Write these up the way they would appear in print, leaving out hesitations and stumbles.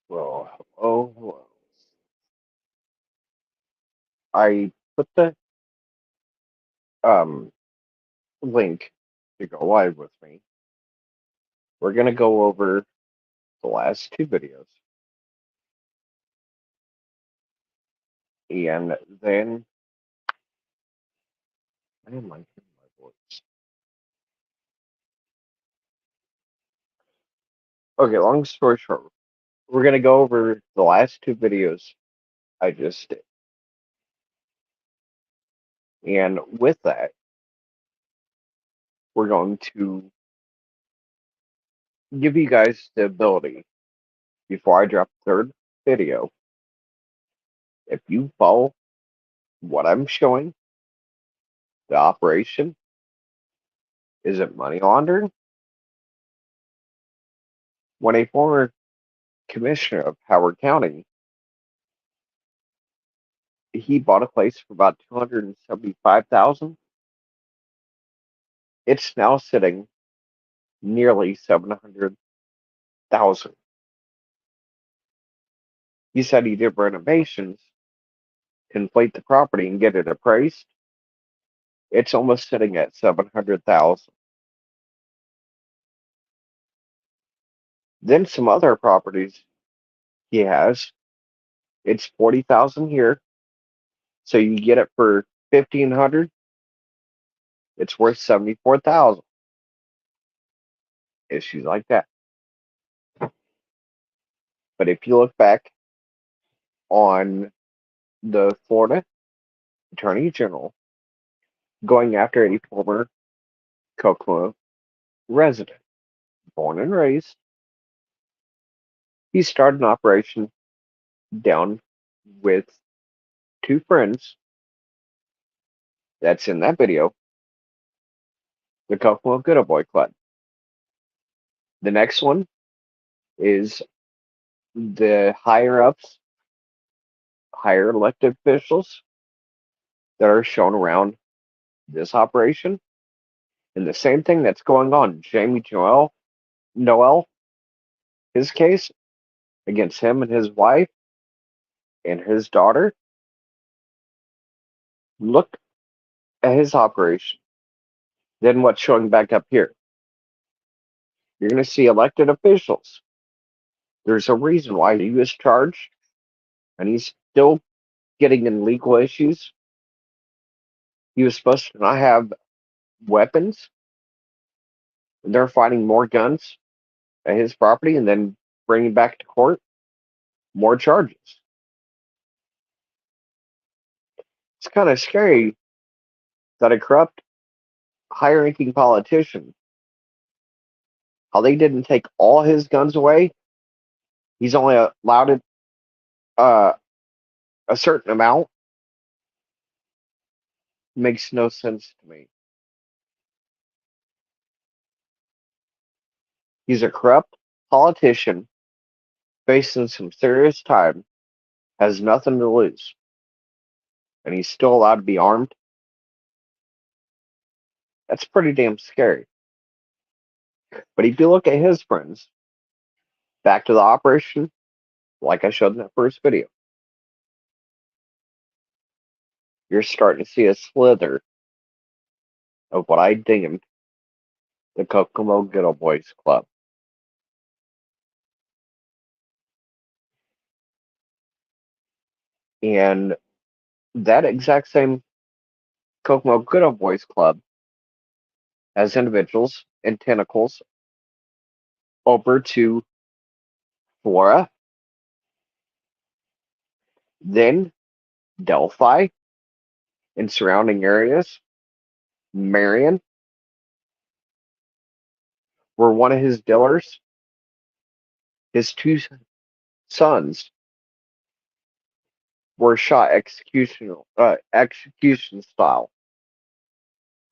Well, hello. I put the um link to go live with me. We're gonna go over the last two videos, and then I am like my voice. Okay, long story short, we're gonna go over the last two videos I just did, and with that, we're going to give you guys the ability before I drop the third video. If you follow what I'm showing, the operation is it money laundering? When a former commissioner of Howard County, he bought a place for about 275,000. It's now sitting nearly 700,000. He said he did renovations to inflate the property and get it appraised. It's almost sitting at 700,000. Then some other properties he has, it's 40,000 here. So you get it for 1,500, it's worth 74,000. Issues like that. But if you look back on the Florida Attorney General going after a former kokomo resident, born and raised, he started an operation down with two friends that's in that video, the Kokomo Good Boy Club. The next one is the higher ups, higher elected officials that are shown around this operation. And the same thing that's going on. Jamie Noel, his case against him and his wife and his daughter. Look at his operation. Then what's showing back up here? You're going to see elected officials. There's a reason why he was charged and he's still getting in legal issues. He was supposed to not have weapons. They're finding more guns at his property and then bringing back to court more charges. It's kind of scary that a corrupt, high ranking politician, how they didn't take all his guns away. He's only allowed uh, a certain amount. Makes no sense to me. He's a corrupt politician facing some serious time, has nothing to lose, and he's still allowed to be armed. That's pretty damn scary. But if you look at his friends, back to the operation, like I showed in that first video, you're starting to see a slither of what I deemed the Kokomo Good Old Boys Club. And that exact same Kokomo Good Old Boys Club has individuals and tentacles over to Flora, then Delphi and surrounding areas, Marion, where one of his dealers, his two sons, were shot execution style.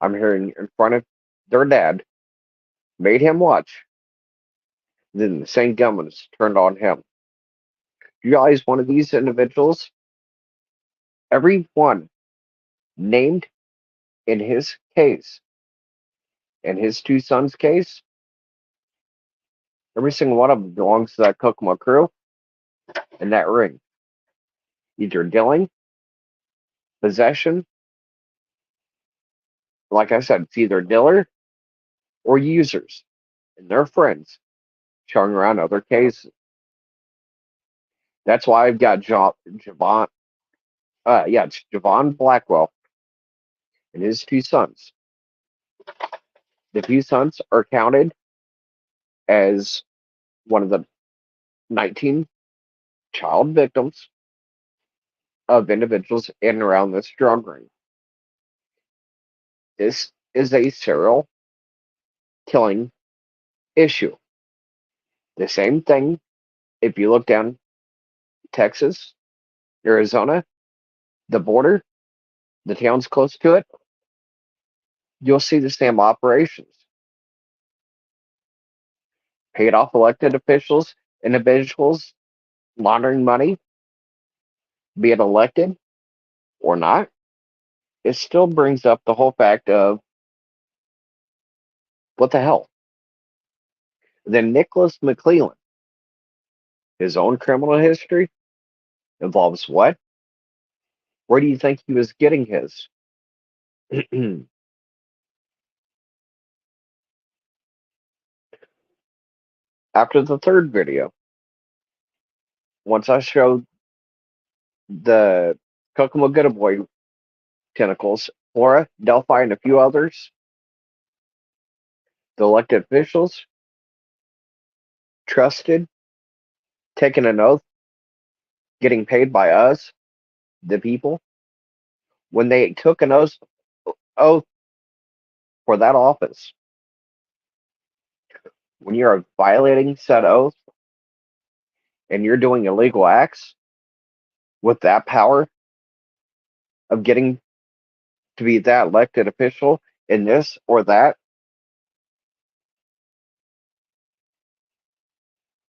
I'm hearing in front of their dad, made him watch. Then the same gun was turned on him. You realize one of these individuals, every one named in his case, in his two sons' case, every single one of them belongs to that Kokomo crew. in that ring. Either dealing, possession, like I said, it's either dealer or users and their friends showing around other cases. That's why I've got it's Javon Blackwell and his two sons. The two sons are counted as one of the 19 child victims of individuals in and around this drug ring. This is a serial killing issue. The same thing if you look down Texas, Arizona, the border, the towns close to it, you'll see the same operations. Paid off elected officials, individuals laundering money, be it elected or not, it still brings up the whole fact of what the hell? Then Nicholas McClellan, his own criminal history involves what? Where do you think he was getting his? After the third video, once I showed the Kokomo Good Boy tentacles, Flora Delphi, and a few others, the elected officials trusted, taking an oath, getting paid by us, the people, when they took an oath for that office, when you're violating said oath and you're doing illegal acts with that power of getting to be that elected official in this or that,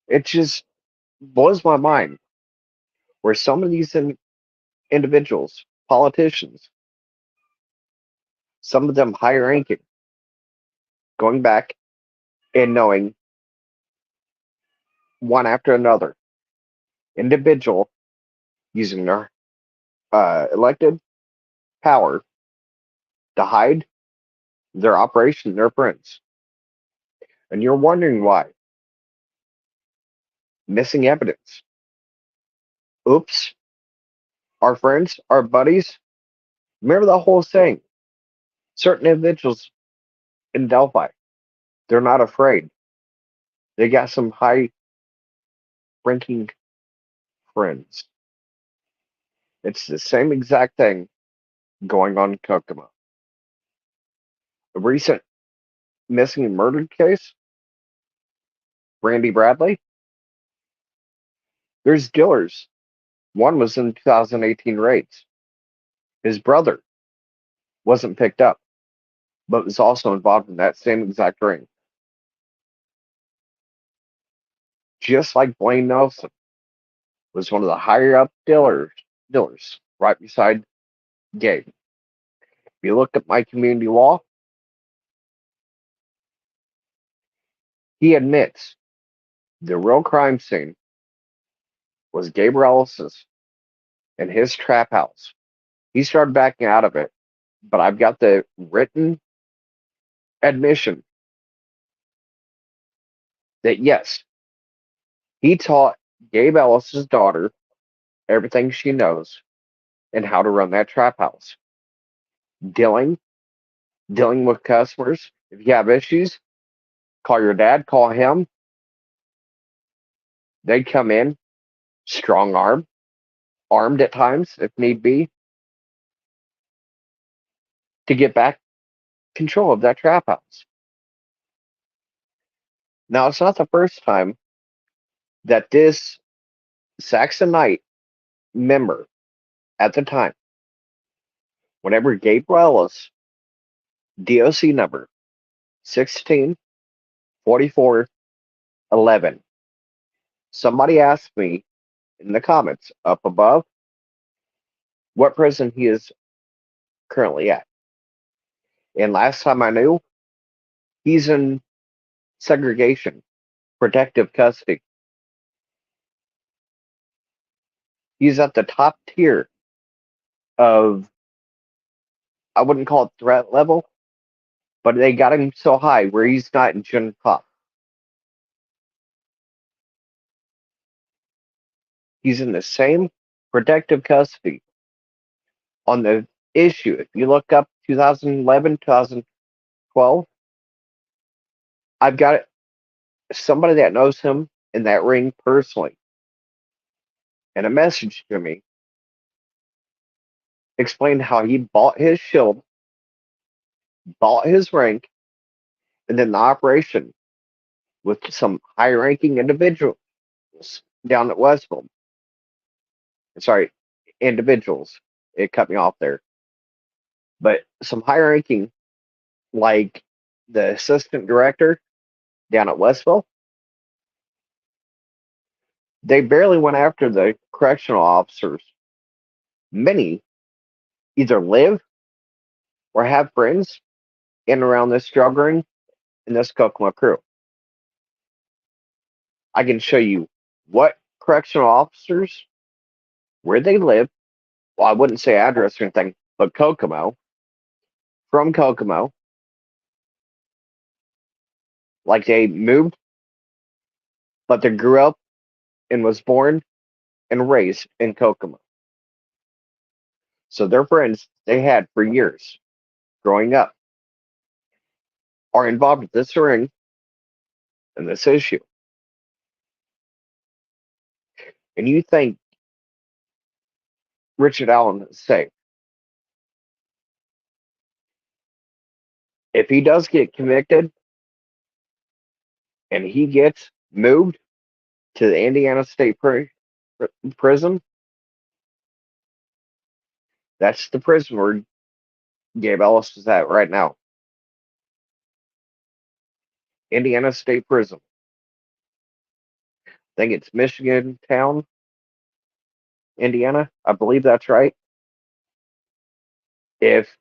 it just blows my mind where some of these individuals, politicians, some of them higher ranking, going back and knowing one after another individual using their elected power to hide their operation, their friends. And you're wondering why. Missing evidence. Oops. Our friends, our buddies. Remember the whole saying. Certain individuals in Delphi, they're not afraid. They got some high ranking friends. It's the same exact thing going on in Kokomo. A recent missing and murdered case, Randy Bradley. There's dealers. One was in 2018 raids. His brother wasn't picked up, but was also involved in that same exact ring. Just like Blaine Nelson was one of the higher up dealers right beside Gabe. If you look at my community law, he admits the real crime scene was Gabriel Ellis's and his trap house. He started backing out of it, but I've got the written admission that yes, he taught Gabe Ellis's daughter everything she knows and how to run that trap house. Dealing, dealing with customers. If you have issues, call your dad, call him. They'd come in, strong arm, armed at times if need be, to get back control of that trap house. Now, it's not the first time that this Saxon Knight member at the time, whenever Gabe Ellis, DOC number 164411, somebody asked me in the comments up above what prison he is currently at. And last time I knew, he's in segregation, protective custody. He's at the top tier of, I wouldn't call it threat level, but they got him so high where he's not in Gen Pop. He's in the same protective custody on the issue. If you look up 2011, 2012, I've got somebody that knows him in that ring personally, and a message to me explained how he bought his shield, bought his rank, and then the operation with some high ranking individuals down at Westville. Sorry, individuals. It cut me off there. But some high ranking, like the assistant director down at Westville, they barely went after the correctional officers. Many either live or have friends in and around this drug ring and this Kokomo crew. I can show you what correctional officers, where they live. Well, I wouldn't say address or anything, but Kokomo, from Kokomo, like they moved, but they grew up and was born and raised in Kokomo. So their friends they had for years growing up are involved with this ring and this issue. And you think Richard Allen is safe. If he does get convicted and he gets moved to the Indiana State Prison, that's the prison where Gabe Ellis is at right now. Indiana State Prison. I think it's Michigan Town, Indiana. I believe that's right. If,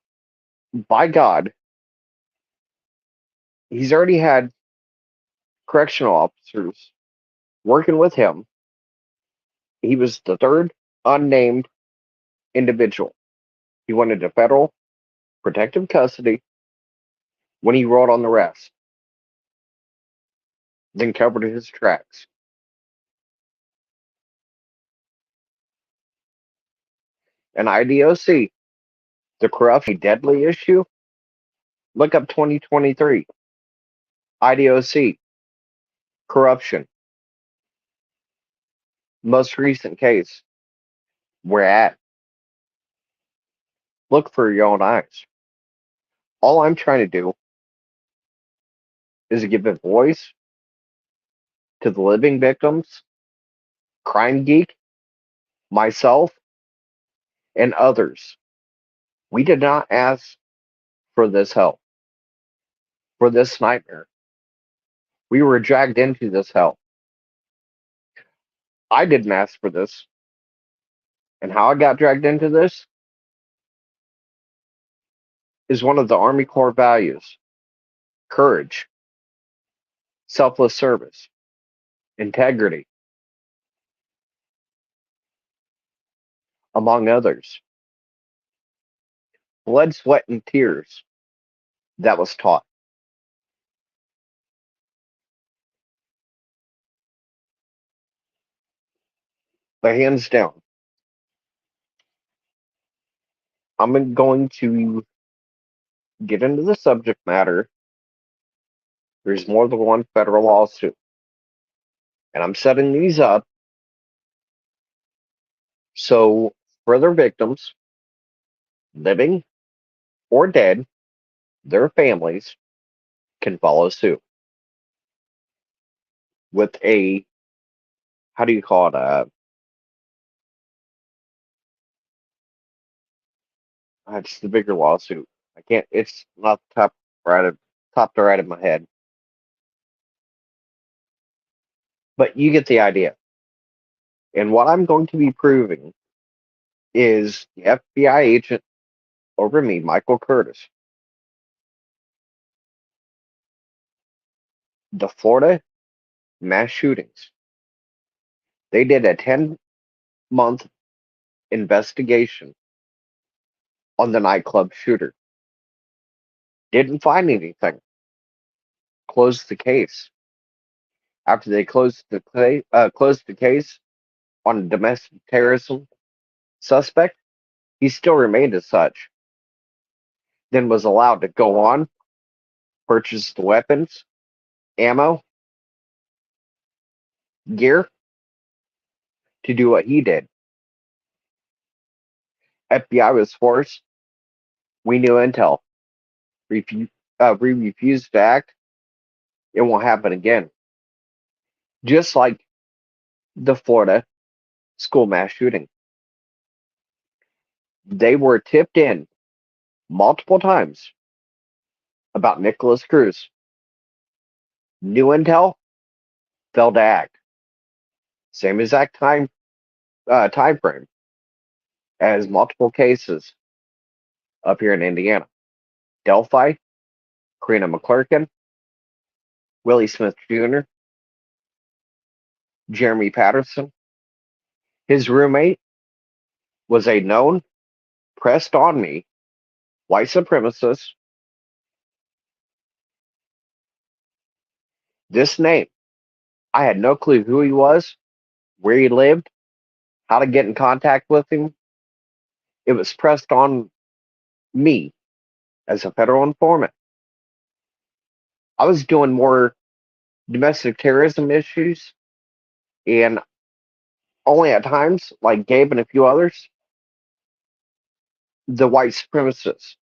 by God, he's already had correctional officers working with him, he was the third unnamed individual. He went into federal protective custody when he wrote on the rest, then covered his tracks. And IDOC, the corruption deadly issue, look up 2023. IDOC, corruption, most recent case. We're at. Look for your own eyes. All I'm trying to do is give a voice to the living victims, Crime Geek, myself, and others. We did not ask for this hell, for this nightmare. We were dragged into this hell. I didn't ask for this. And how I got dragged into this is one of the Army Corps values: courage, selfless service, integrity, among others. Blood, sweat, and tears that was taught. But hands down, I'm going to get into the subject matter. There's more than one federal lawsuit. And I'm setting these up so further victims, living or dead, their families can follow suit with a, how do you call it? It's the bigger lawsuit. I can't, it's not top to right of my head. But you get the idea. And what I'm going to be proving is the FBI agent over me, Michael Curtis, the Florida mass shootings. They did a 10-month investigation on the nightclub shooter. Didn't find anything. Closed the case. After they closed the case on a domestic terrorism suspect, he still remained as such. Then was allowed to go on, purchase the weapons, ammo, gear to do what he did. FBI was forced. We knew intel. We refused to act. It won't happen again. Just like the Florida school mass shooting. They were tipped in multiple times about Nicholas Cruz. New intel, failed to act. Same exact time frame as multiple cases up here in Indiana. Delphi, Karina McClurkin, Willie Smith Jr., Jeremy Patterson. His roommate was a known, pressed on me, white supremacist. This name, I had no clue who he was, where he lived, how to get in contact with him. It was pressed on me as a federal informant. I was doing more domestic terrorism issues, and only at times, like Gabe and a few others, the white supremacists.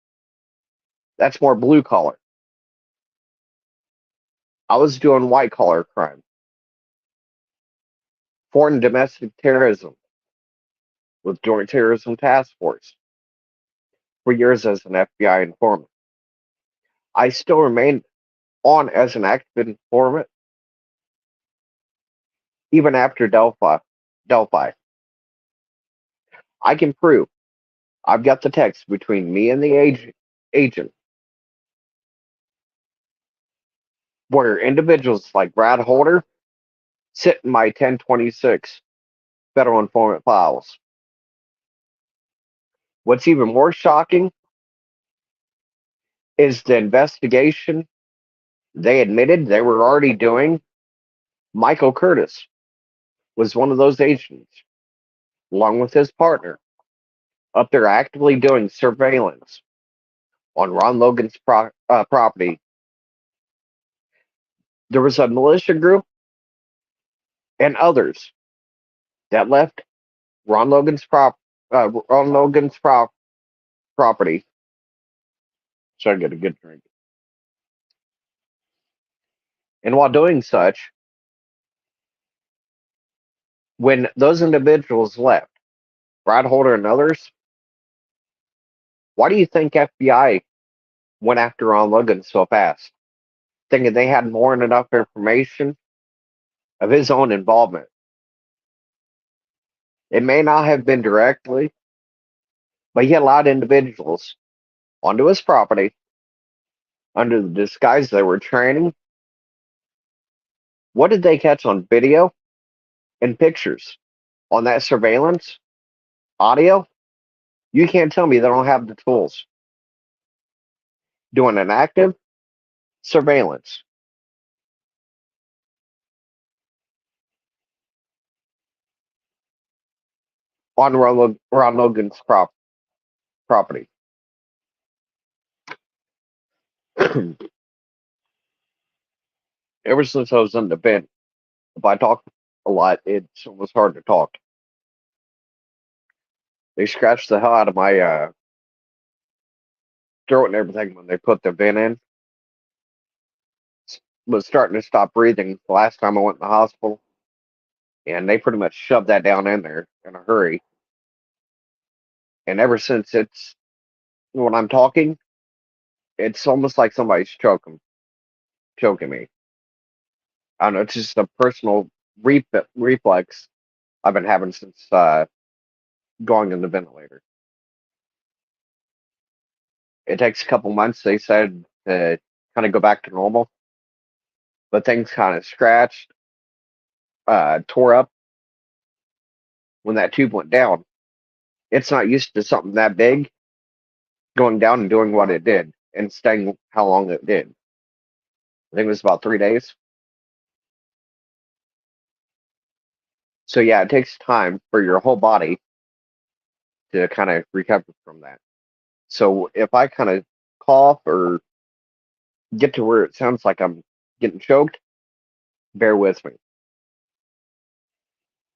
That's more blue collar. I was doing white collar crime, foreign domestic terrorism with Joint Terrorism Task Force for years as an FBI informant. I still remain on as an active informant even after Delphi. I can prove I've got the text between me and the agent where individuals like Brad Holder sit in my 1026 federal informant files. What's even more shocking is the investigation they admitted they were already doing. Michael Curtis was one of those agents, along with his partner, up there actively doing surveillance on Ron Logan's property. There was a militia group and others that left Ron Logan's property. So I get a good drink. And while doing such, when those individuals left, Brad Holder and others, why do you think FBI went after Ron Logan so fast? Thinking they had more than enough information of his own involvement. It may not have been directly, but he allowed individuals onto his property under the disguise they were training. What did they catch on video and pictures? On that surveillance, audio? You can't tell me they don't have the tools. Doing an active surveillance on Ron Logan's property. Ever since I was in the bed, if I talk a lot, it's almost hard to talk. They scratched the hell out of my throat and everything when they put the vent in. Was starting to stop breathing the last time I went in the hospital, and they pretty much shoved that down in there in a hurry. And ever since, it's when I'm talking, it's almost like somebody's choking me. I don't know. It's just a personal reflex I've been having since going in the ventilator. It takes a couple months, they said, to kind of go back to normal, but things kind of scratched, tore up when that tube went down. It's not used to something that big going down and doing what it did and staying how long it did. I think it was about 3 days. So yeah, it takes time for your whole body to kind of recover from that. So if I kind of cough or get to where it sounds like I'm getting choked, bear with me.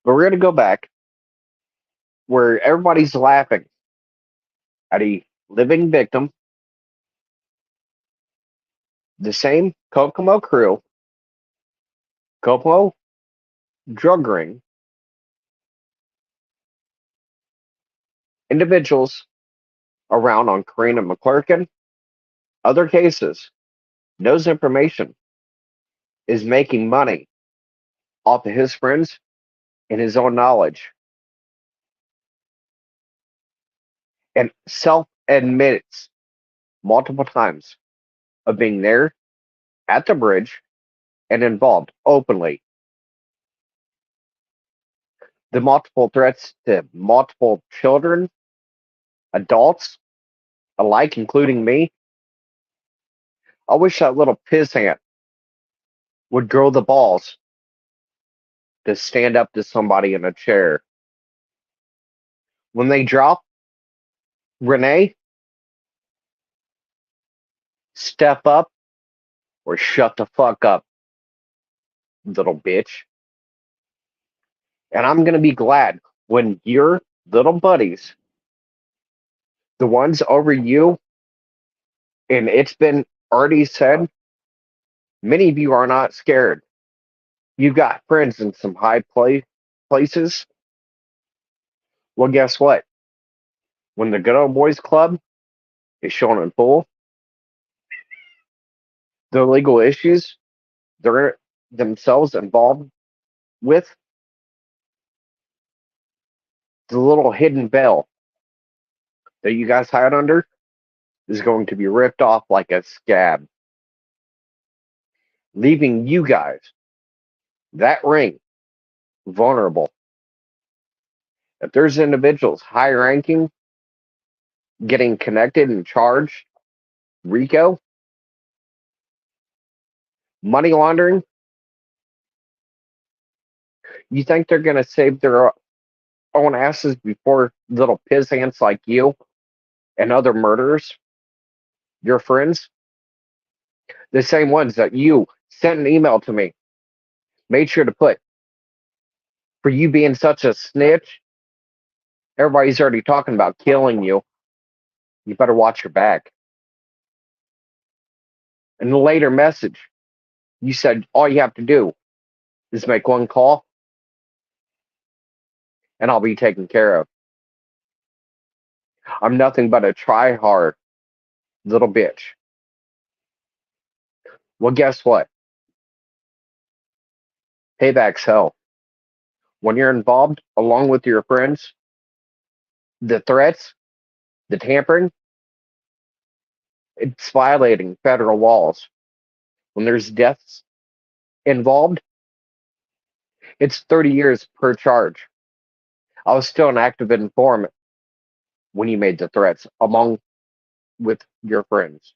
But we're gonna go back where everybody's laughing at a living victim, the same Kokomo crew, Kokomo drug ring, individuals around on Karina McClurkin, other cases, knows information, is making money off of his friends and his own knowledge, and self admits multiple times of being there at the bridge and involved openly. The multiple threats to multiple children, adults alike, including me. I wish that little pissant would grow the balls to stand up to somebody in a chair. When they drop, Renee, step up or shut the fuck up, little bitch. And I'm going to be glad when your little buddies, the ones over you, and it's been already said, many of you are not scared. You got friends in some places. Well, guess what? When the Good Old Boys Club is shown in full, the legal issues they're themselves involved with, the little hidden veil that you guys hide under is going to be ripped off like a scab, leaving you guys, that ring, vulnerable. If there's individuals high ranking getting connected and charged, RICO, money laundering, you think they're going to save their own asses before little pissants like you and other murderers, your friends? The same ones that you sent an email to me, made sure to put, for you being such a snitch, everybody's already talking about killing you. You better watch your back. In the later message, you said all you have to do is make one call and I'll be taken care of. I'm nothing but a try hard little bitch. Well, guess what? Payback's hell. When you're involved, along with your friends, the threats, the tampering, it's violating federal laws. When there's deaths involved, it's 30 years per charge. I was still an active informant when you made the threats, among with your friends.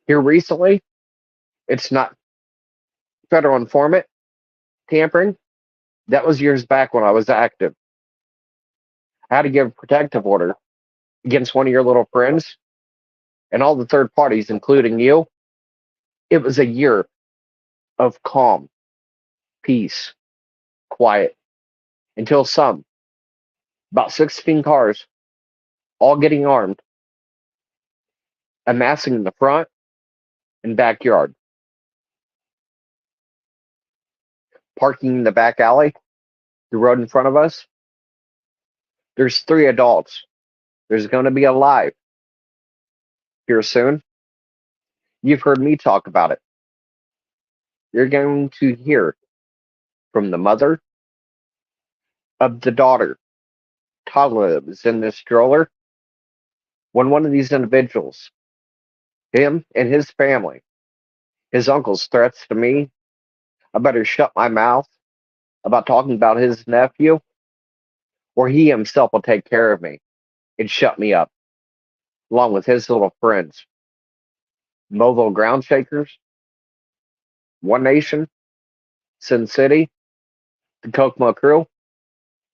Here recently, it's not federal informant tampering. That was years back when I was active. I had to give a protective order against one of your little friends and all the third parties, including you. It was a year of calm, peace, quiet, until some, about 16 cars, all getting armed, amassing in the front and backyard, parking in the back alley, the road in front of us. There's 3 adults. There's going to be a live here soon. You've heard me talk about it. You're going to hear from the mother of the daughter, toddler that was in this stroller, when one of these individuals, him and his family, his uncle's threats to me, I better shut my mouth about talking about his nephew. or he himself will take care of me and shut me up, along with his little friends. Mobile ground shakers, One Nation, Sin City, the Kokomo crew,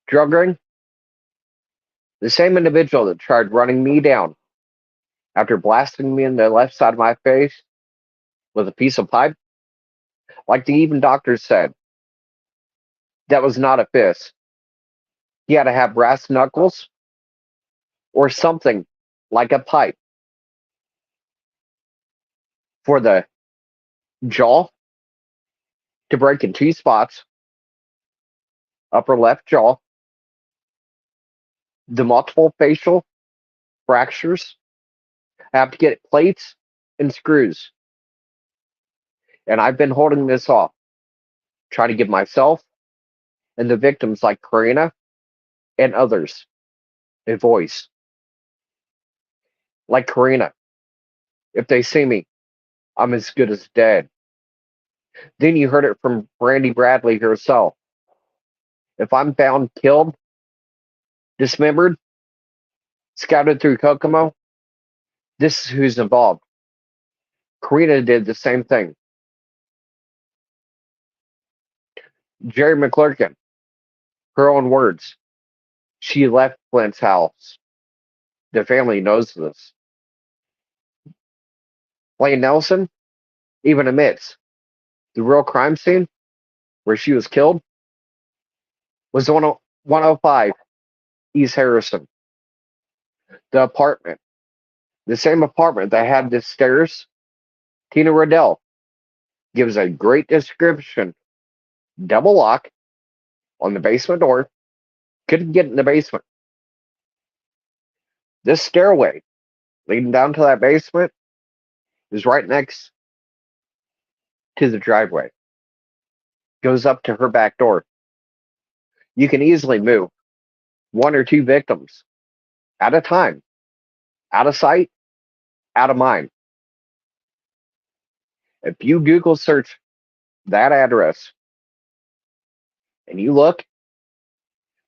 drug ring, the same individual that tried running me down after blasting me in the left side of my face with a piece of pipe, like the even doctor said, that was not a fist. He had to have brass knuckles or something like a pipe for the jaw to break in two spots, upper left jaw, the multiple facial fractures. I have to get plates and screws. And I've been holding this off, trying to give myself and the victims like Karina and others a voice. Like Karina, if they see me, I'm as good as dead. Then you heard it from Brandy Bradley herself. If I'm found killed, dismembered, scouted through Kokomo, this is who's involved. Karina did the same thing. Jerry McClurkin, her own words. She left Flint's house. The family knows this. Lane Nelson even admits the real crime scene where she was killed was 105 East Harrison. The apartment, the same apartment that had the stairs. Tina Riddell gives a great description. Double lock on the basement door. Couldn't get in the basement. This stairway leading down to that basement is right next to the driveway. Goes up to her back door. You can easily move one or two victims at a time, out of sight, out of mind. If you Google search that address and you look,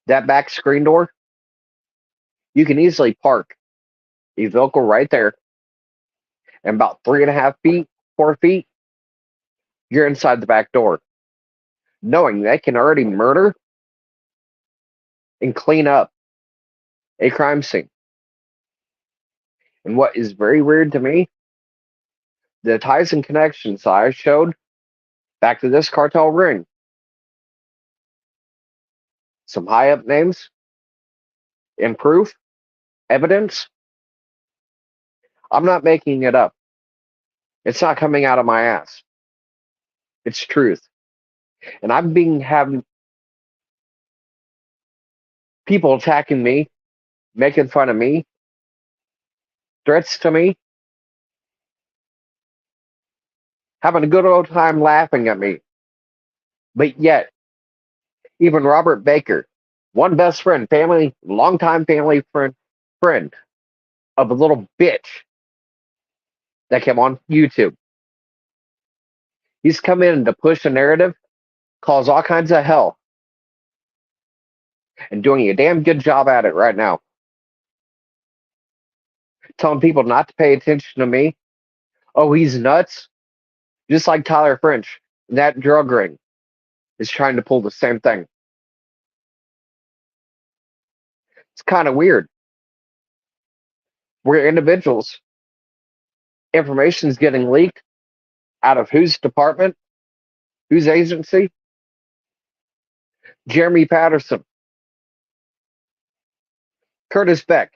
that back screen door, you can easily park a vehicle right there. And about 3.5 feet, 4 feet, you're inside the back door. Knowing they can already murder and clean up a crime scene. And what is very weird to me, the ties and connections I showed back to this cartel ring. Some high up names and proof, evidence. I'm not making it up. It's not coming out of my ass. It's truth. And I've been having people attacking me, making fun of me, threats to me, having a good old time laughing at me. But yet, even Robert Baker, one best friend, family, longtime family friend of a little bitch that came on YouTube. He's come in to push a narrative, cause all kinds of hell, and doing a damn good job at it right now. Telling people not to pay attention to me. Oh, he's nuts. Just like Tyler French, that drug ring is trying to pull the same thing. It's kind of weird. Where individuals, information is getting leaked out of whose department, whose agency? Jeremy Patterson, Curtis Beck,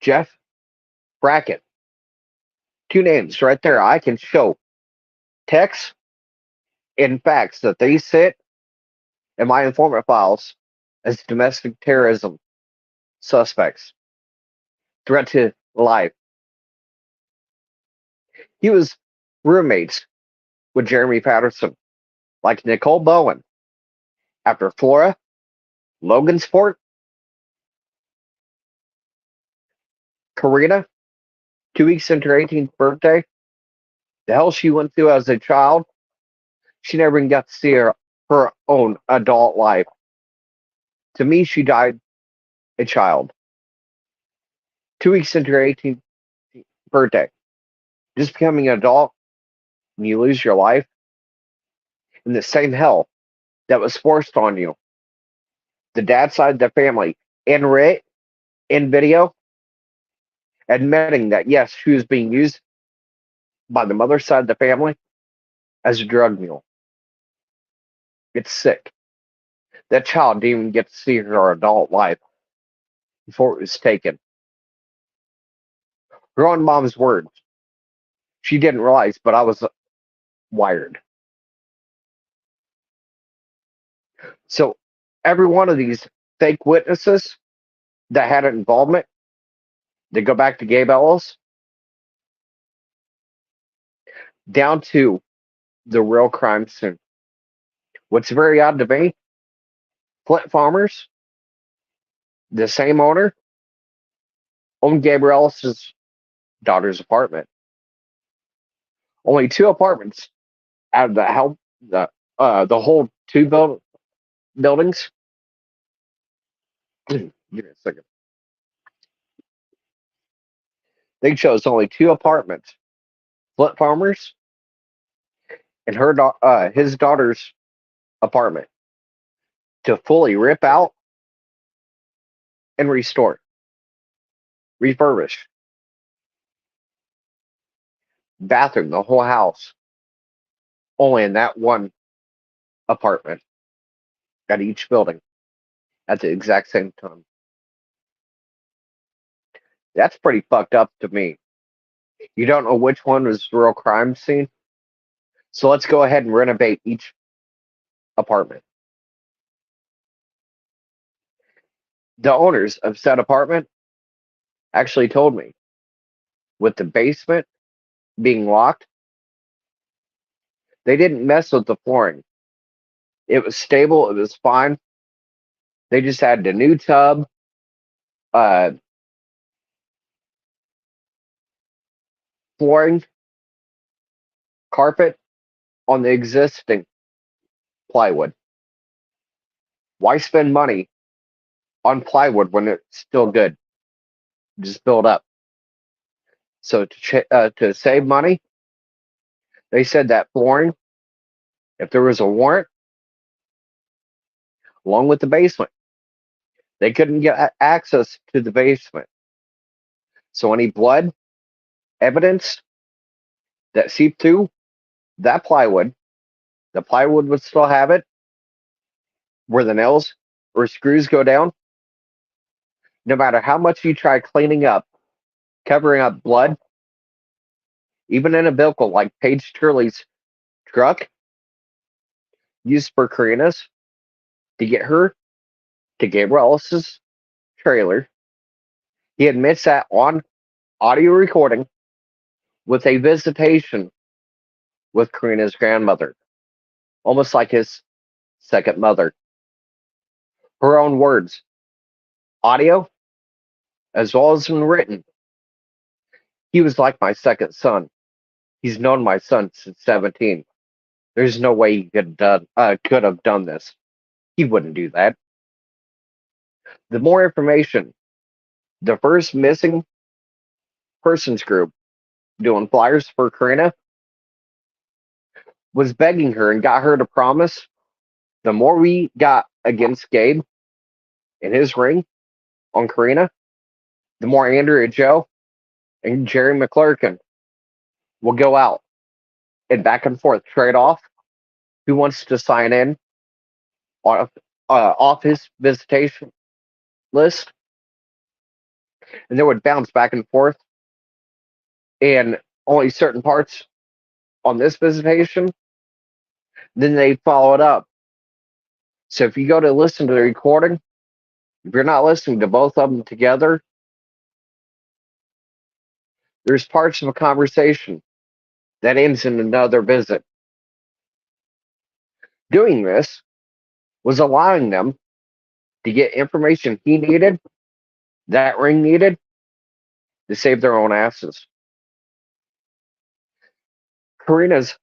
Jeff Brackett. Two names right there. I can show texts and facts that they sit in my informant files as domestic terrorism suspects. Threat to life. He was roommates with Jeremy Patterson, like Nicole Bowen. After Flora, Logansport, Karina, 2 weeks into her 18th birthday, The hell she went through as a child, she never even got to see her own adult life. To me, she died a child. 2 weeks into her 18th birthday. Just becoming an adult, and you lose your life in the same hell that was forced on you. The dad side of the family, in writ, in video, admitting that yes, she was being used by the mother side of the family as a drug mule. It's sick. That child didn't even get to see her adult life before it was taken. Her own mom's words. She didn't realize, but I was wired. So every one of these fake witnesses that had an involvement, they go back to Gabe Ellis, down to the real crime scene. What's very odd to me, Flint Farmers, the same owner, owned Gabriel Ellis's daughter's apartment. Only two apartments out of the whole buildings. Give me a second. They chose only two apartments, Flint Farmers and his daughter's apartment, to fully rip out and restore, refurbish, bathroom, the whole house, only in that one apartment at each building at the exact same time. That's pretty fucked up to me. You don't know which one was the real crime scene, so let's go ahead and renovate each apartment. The owners of said apartment actually told me, with the basement being locked, they didn't mess with the flooring. It was stable, it was fine. They just had the new tub, uh, flooring, carpet on the existing plywood. Why spend money on plywood when it's still good? Just build up. So to save money, they said that flooring, if there was a warrant, along with the basement, they couldn't get access to the basement. So any blood evidence that seeped through that plywood, the plywood would still have it where the nails or screws go down. No matter how much you try cleaning up, covering up blood, even in a vehicle like Paige Turley's truck used for Karina's to get her to Gabriel Ellis's trailer, he admits that on audio recording with a visitation with Karina's grandmother, almost like his second mother. Her own words, audio as well as in written. He was like my second son. He's known my son since 17. There's no way he could have done this. He wouldn't do that. The more information, the first missing persons group doing flyers for Karina was begging her and got her to promise the more we got against Gabe in his ring on Karina, the more Andrea Joe and Jerry McClurkin will go out and back and forth trade off who wants to sign in off his visitation list, and they would bounce back and forth, and only certain parts on this visitation, then they follow it up. So if you go to listen to the recording, if you're not listening to both of them together, there's parts of a conversation that ends in another visit. Doing this was allowing them to get information he needed, that ring needed, to save their own asses. Karina's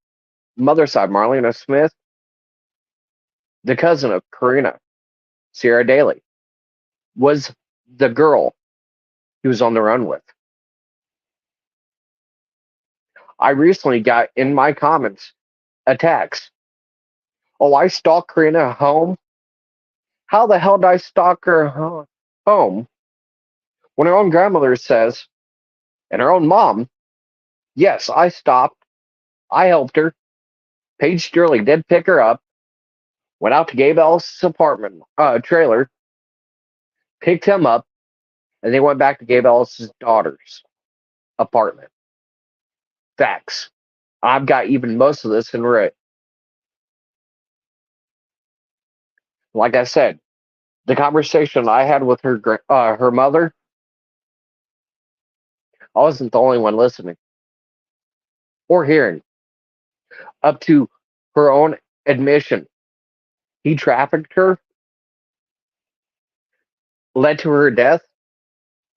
mother's side, Marlena Smith, the cousin of Karina, Sierra Daly, was the girl he was on the run with. I recently got in my comments a text. Oh, I stalked Karina home. How the hell did I stalk her home when her own grandmother says, and her own mom, yes, I stopped. I helped her. Paige Sterling did pick her up, went out to Gabe Ellis' apartment trailer, picked him up, and they went back to Gabe Ellis' daughter's apartment. Facts. I've got even most of this in writ. Like I said, the conversation I had with her mother, I wasn't the only one listening or hearing. Up to her own admission, he trafficked her, led to her death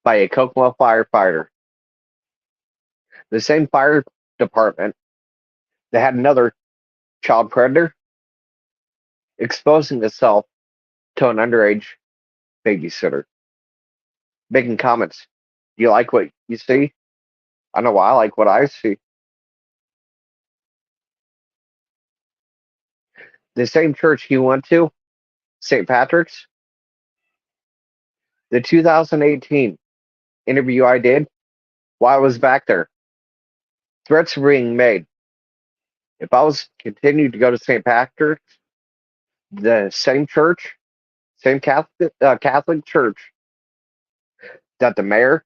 by a Kokomo firefighter. The same fire department that had another child predator exposing itself to an underage babysitter, making comments. Do you like what you see? I know I like what I see. The same church he went to, St. Patrick's, the 2018 interview I did while I was back there, threats were being made. If I was continued to go to St. Patrick's, the same church, same Catholic church that the mayor,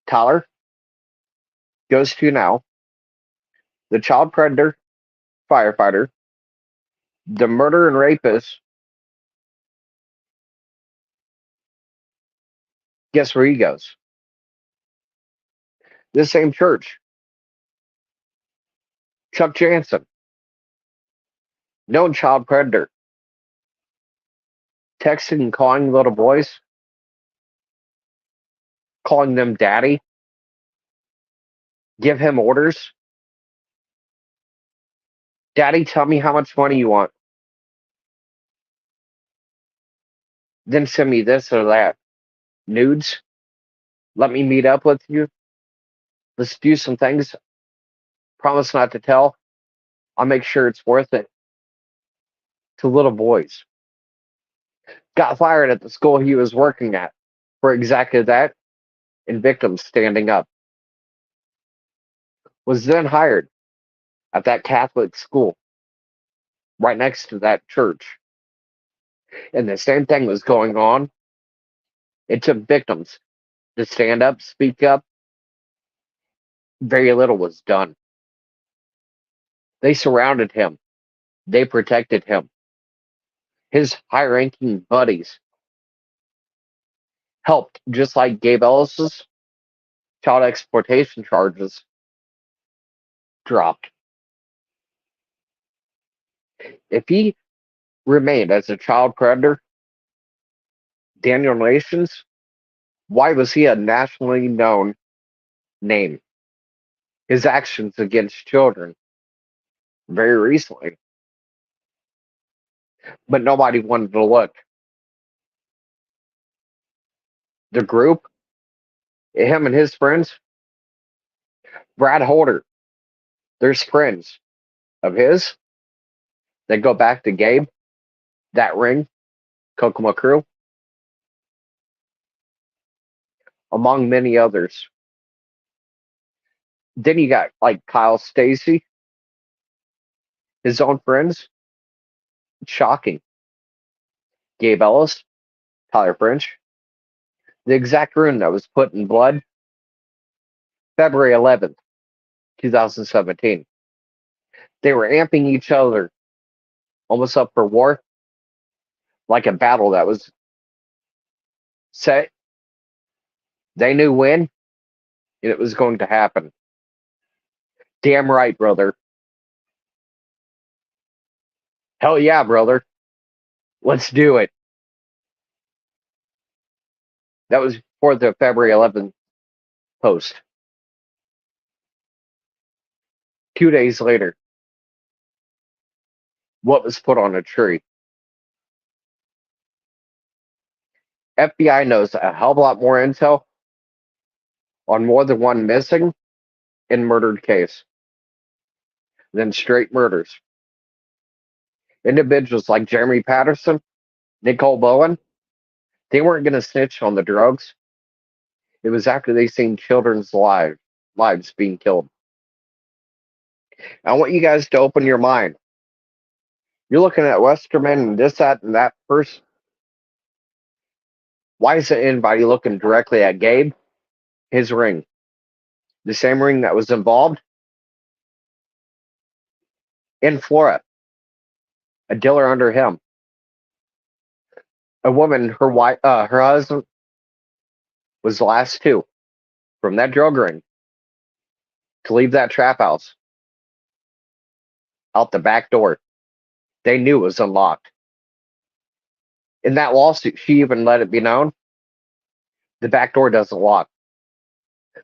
Tyler, goes to now, the child predator, firefighter, the murderer and rapist, guess where he goes? This same church, Chuck Jansen, known child predator, texting and calling little boys, calling them daddy, give him orders. Daddy, tell me how much money you want. Then send me this or that. Nudes. Let me meet up with you. Let's do some things. Promise not to tell. I'll make sure it's worth it. To little boys. Got fired at the school he was working at for exactly that, and victims standing up. Was then hired at that Catholic school right next to that church. And the same thing was going on. It took victims to stand up, speak up. Very little was done. They surrounded him. They protected him. His high ranking buddies helped, just like Gabe Ellis's child exploitation charges dropped. If he remained as a child predator, Daniel Nations, why was he a nationally known name? His actions against children very recently, but nobody wanted to look. The group, him and his friends, Brad Holder, there's friends of his that go back to Gabe, that ring, Kokomo crew, among many others. Then you got like Kyle Stacy, his own friends. Shocking. Gabe Ellis, Tyler French, the exact rune that was put in blood, February 11th, 2017. They were amping each other almost up for war, like a battle that was set. They knew when, and it was going to happen. Damn right, brother. Hell yeah, brother. Let's do it. That was for the February 11th post. 2 days later, what was put on a tree? FBI knows a hell of a lot more intel on more than one missing and murdered case than straight murders. Individuals like Jeremy Patterson, Nicole Bowen, they weren't going to snitch on the drugs. It was after they seen children's lives being killed. I want you guys to open your mind. You're looking at Westerman and this, that, and that person. Why isn't anybody looking directly at Gabe? His ring. The same ring that was involved in Flora. A dealer under him. A woman, her husband was the last two from that drug ring to leave that trap house out the back door. They knew it was unlocked. In that lawsuit, she even let it be known the back door doesn't lock.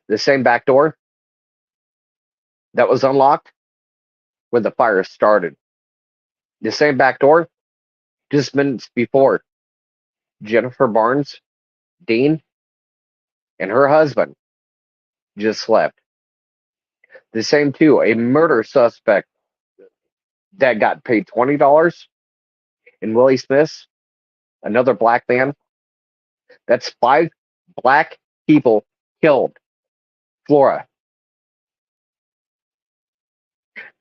The same back door that was unlocked when the fire started. The same back door just minutes before Jennifer Barnes, Dean, and her husband just left. The same too, a murder suspect that got paid $20 and Willie Smith, another black man. That's 5 black people killed. Flora,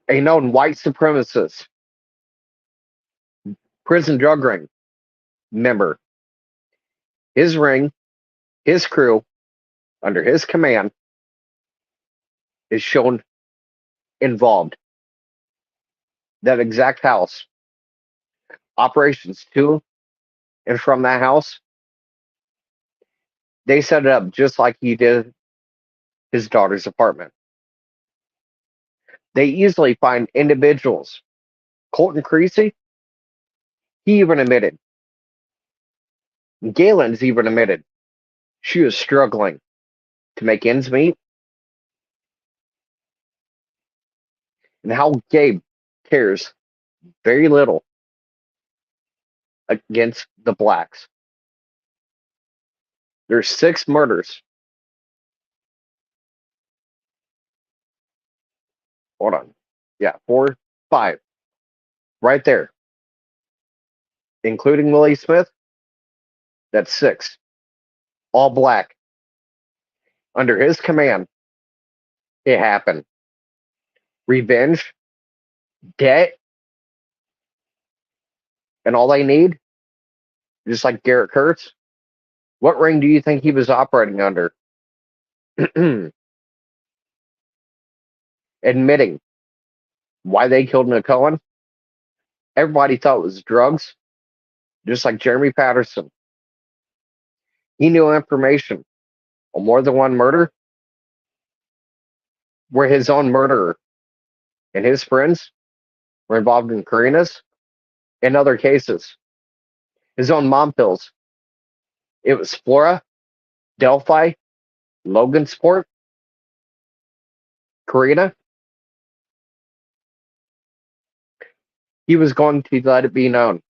a known white supremacist, prison drug ring member. His ring, his crew, under his command, is shown involved. That exact house, operations to and from that house, they set it up just like he did his daughter's apartment. They easily find individuals. Colton Creasy, he even admitted. Galen's even admitted she was struggling to make ends meet. And how Gabe cares very little against the blacks. There's 6 murders. Hold on. Yeah, 4, 5. Right there. Including Willie Smith. That's 6. All black. Under his command, it happened. Revenge, debt, and all they need, just like Garrett Kurtz. What ring do you think he was operating under? Admitting why they killed Nicole. Everybody thought it was drugs, just like Jeremy Patterson. He knew information on more than one murder where his own murderer and his friends were involved in Karina's and other cases. His own mom pills. It was Flora, Delphi, Logansport, Karina. He was going to let it be known,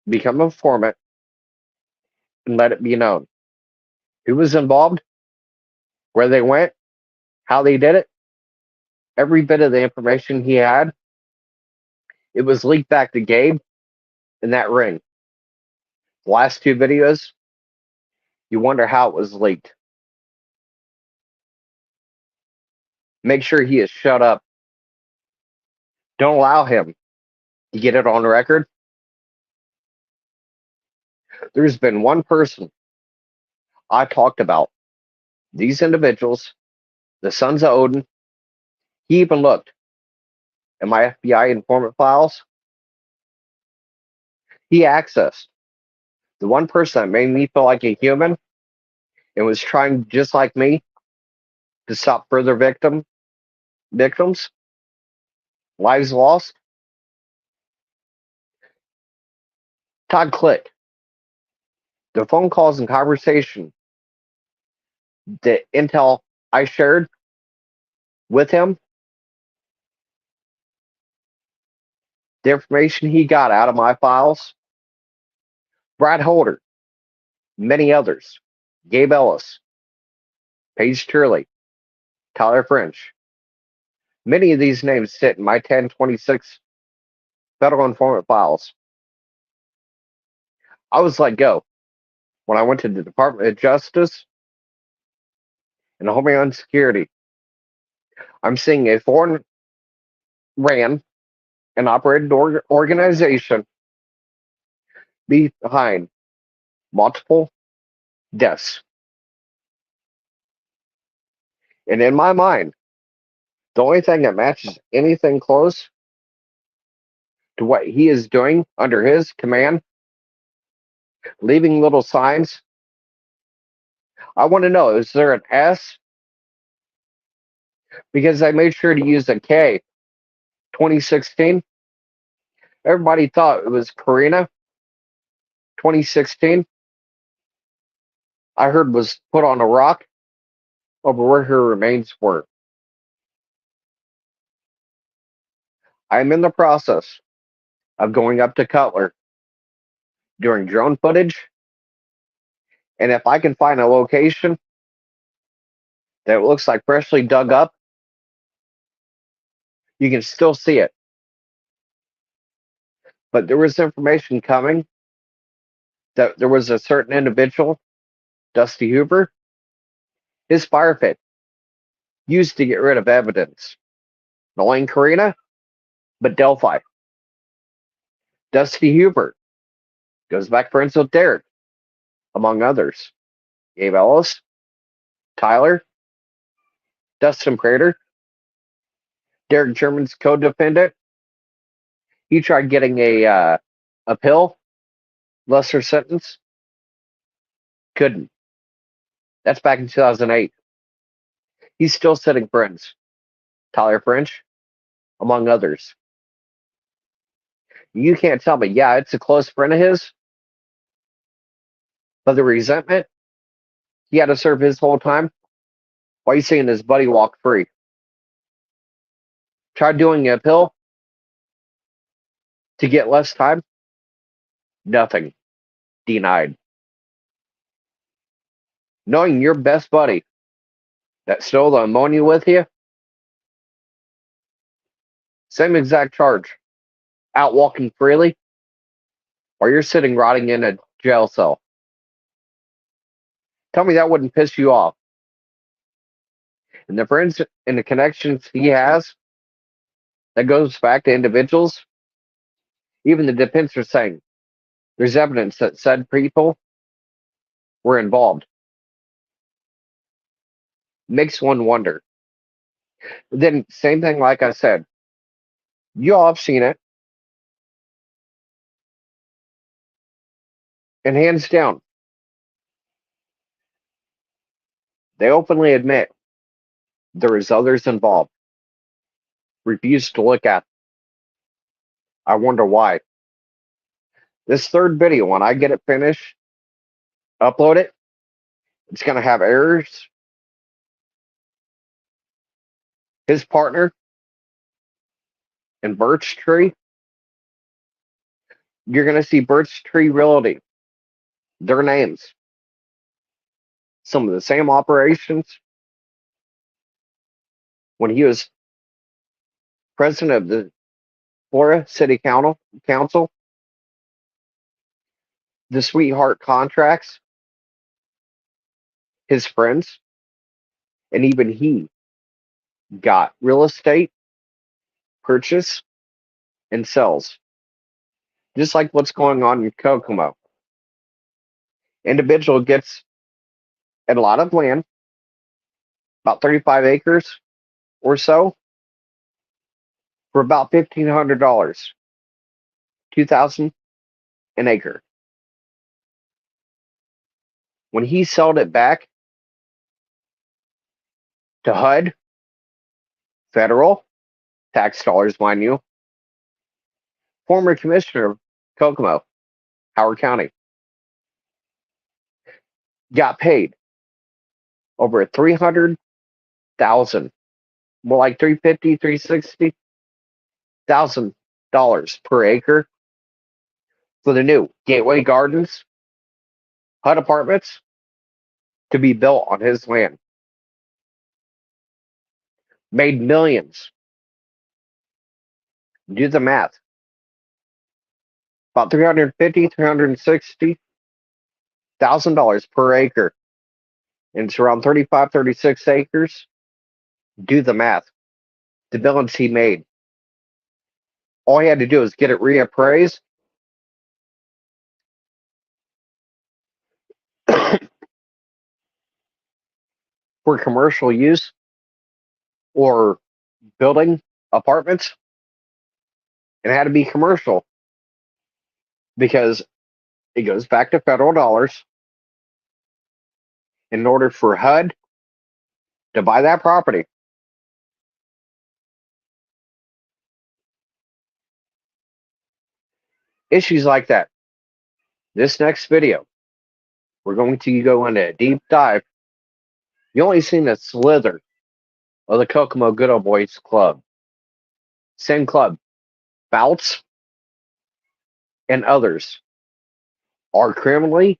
become a informant, and let it be known who was involved, where they went, how they did it. Every bit of the information he had, it was leaked back to Gabe in that ring. The last 2 videos, you wonder how it was leaked. Make sure he is shut up. Don't allow him to get it on record. There's been one person I talked about. These individuals, the sons of Odin, he even looked at my FBI informant files. He accessed the one person that made me feel like a human and was trying just like me to stop further victims, lives lost. Todd Click. The phone calls and conversation, the intel I shared with him, The information he got out of my files, Brad Holder, many others, Gabe Ellis, Paige Turley, Tyler French. Many of these names sit in my 1026 federal informant files. I was let go when I went to the Department of Justice and Homeland Security. I'm seeing a foreign ran and operated organization behind multiple deaths. And in my mind, the only thing that matches anything close to what he is doing under his command, leaving little signs, I want to know, is there an S? Because I made sure to use a K. 2016, everybody thought it was Karina. 2016, I heard was put on a rock over where her remains were. I'm in the process of going up to Cutler, doing drone footage, and if I can find a location that looks like freshly dug up, you can still see it. But there was information coming that there was a certain individual, Dusty Hoover, his fire pit used to get rid of evidence. Not only Karina, but Delphi. Dusty Hoover goes back friends with Derek, among others. Gabe Ellis, Tyler, Dustin Prater, Derek Sherman's co-defendant. He tried getting a pill, lesser sentence. Couldn't. That's back in 2008. He's still sitting friends. Tyler French, among others. You can't tell me, yeah, it's a close friend of his, but the resentment, he had to serve his whole time. Why are you seeing his buddy walk free? Tried doing a pill to get less time. Nothing. Denied. Knowing your best buddy that stole the ammonia with you, same exact charge. Out walking freely, or you're sitting rotting in a jail cell. Tell me that wouldn't piss you off. And the friends and the connections he has, that goes back to individuals. Even the defense are saying there's evidence that said people were involved. Makes one wonder. Then, same thing, like I said, you all have seen it. And hands down, they openly admit there is others involved. Refuse to look at. I wonder why. This third video, when I get it finished, upload it, it's going to have errors. His partner and Birch Tree. You're going to see Birch Tree Realty. Their names. Some of the same operations. When he was president of the Flora City Council, the Sweetheart Contracts, his friends, and even he got real estate purchase and sells. Just like what's going on in Kokomo. Individual gets a lot of land, about 35 acres or so, for about $1,500, $2,000 an acre. When he sold it back to HUD, federal tax dollars, mind you, former commissioner of Kokomo, Howard County, got paid over 300,000, more like 350, 360,000 per acre for the new Gateway Gardens HUD apartments to be built on his land. Made millions. Do the math. About 350, $360,000 per acre. And it's around 35, 36 acres. Do the math. The billions he made. All he had to do is get it reappraised for commercial use or building apartments. It had to be commercial because it goes back to federal dollars. In order for HUD to buy that property, issues like that. This next video, we're going to go into a deep dive. You only seen a slither of the Kokomo Good Old Boys Club. Same club, Fouts and others are criminally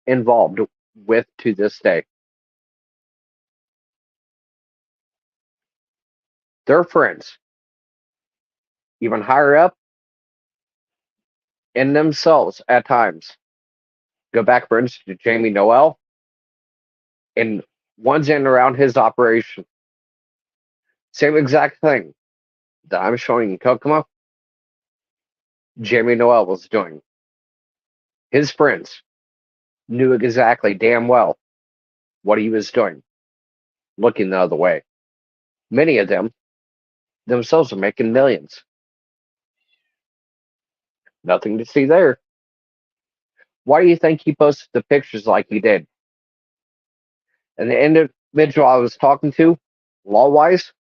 involved with to this day. Their friends, even higher up in themselves at times, go back, for instance, to Jamie Noel and one's in and around his operation. Same exact thing that I'm showing in Kokomo, Jamie Noel was doing. His friends knew exactly damn well what he was doing, looking the other way. Many of them themselves are making millions. Nothing to see there. Why do you think he posted the pictures like he did? And the individual I was talking to, law wise,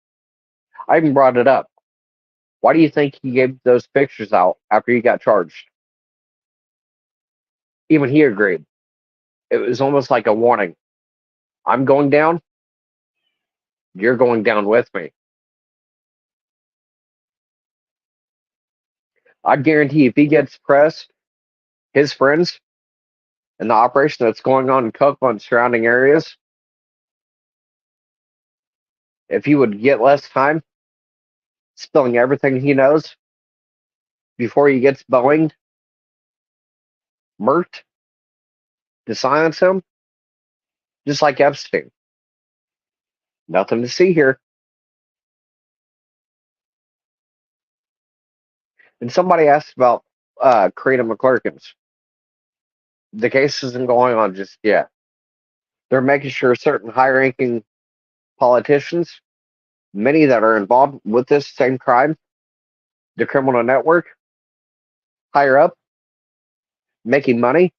I even brought it up. Why do you think he gave those pictures out after he got charged? Even he agreed. It was almost like a warning. I'm going down, you're going down with me. I guarantee if he gets pressed, his friends, and the operation that's going on in Kokomo and surrounding areas, if he would get less time spilling everything he knows before he gets Boeing murked to silence him, just like Epstein. Nothing to see here. And somebody asked about Karina McClurkins. The case isn't going on just yet. They're making sure certain high ranking politicians, many that are involved with this same crime, the criminal network, higher up, making money,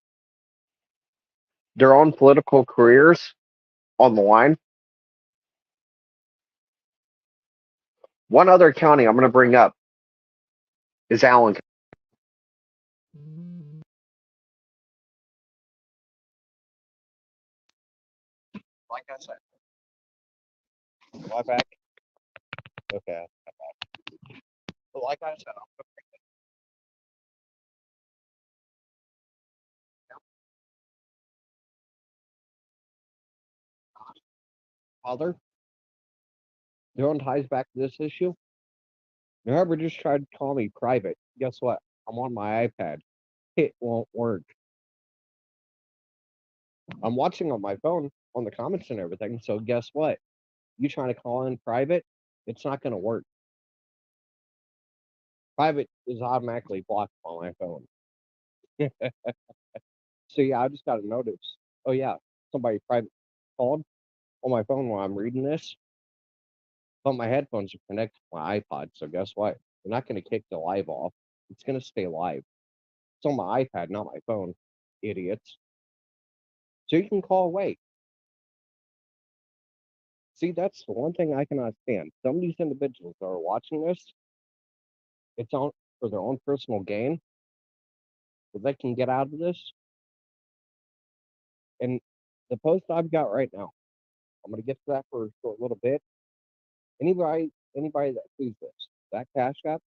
their own political careers on the line. One other county I'm going to bring up is Allen. Like I said, am I back? Okay. But like I said, father, their own ties back to this issue. Whoever just tried to call me private, guess what? I'm on my iPad. It won't work. I'm watching on my phone on the comments and everything. So guess what? You trying to call in private, it's not going to work. Private is automatically blocked on my phone. So yeah, I just got a notice. Oh yeah, somebody private called on my phone while I'm reading this. But my headphones are connected to my iPod. So guess what? They're not going to kick the live off. It's going to stay live. It's on my iPad, not my phone. Idiots. So you can call away. See, that's the one thing I cannot stand. Some of these individuals that are watching this, it's on for their own personal gain, but they can get out of this. And the post I've got right now, I'm gonna get to that for a short little bit. Anybody that sees this, that Cash App,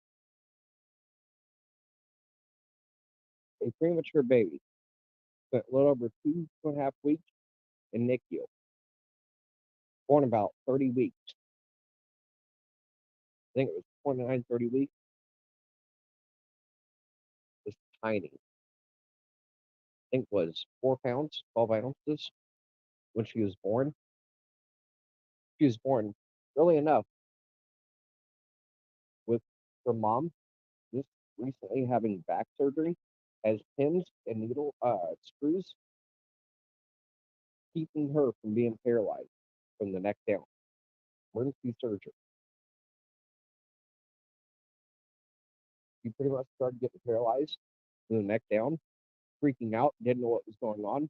a premature baby, spent a little over 2.5 weeks in NICU, born about 30 weeks. I think it was 29, 30 weeks. It was tiny. I think it was 4 pounds, 12 ounces when she was born. She was born early enough with her mom just recently having back surgery, has pins and needle screws keeping her from being paralyzed from the neck down. Emergency surgery. She pretty much started getting paralyzed from the neck down, freaking out, didn't know what was going on.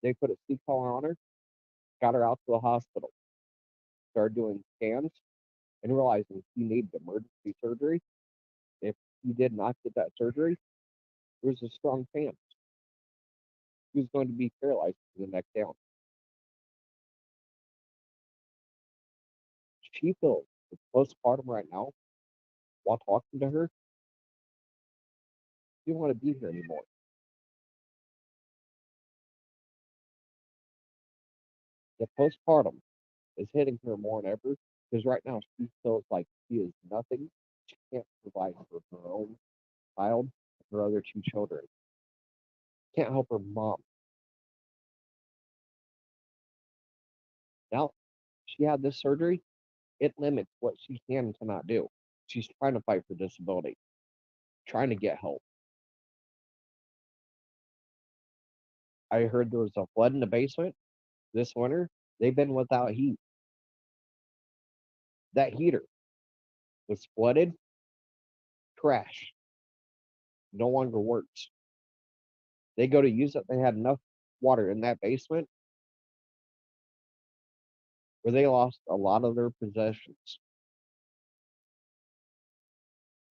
They put a C collar on her, got her out to the hospital, started doing scans, and realizing she needed emergency surgery. If she did not get that surgery, there was a strong chance she was going to be paralyzed from the neck down. She feels the postpartum right now while talking to her. She don't want to be here anymore. The postpartum is hitting her more than ever because right now she feels like she is nothing. She can't provide for her own child, her other 2 children. Can't help her mom. Now she had this surgery, it limits what she can and cannot do. She's trying to fight for disability, trying to get help. I heard there was a flood in the basement this winter. They've been without heat. That heater was flooded, trash, no longer works. They go to use it. They had enough water in that basement where they lost a lot of their possessions.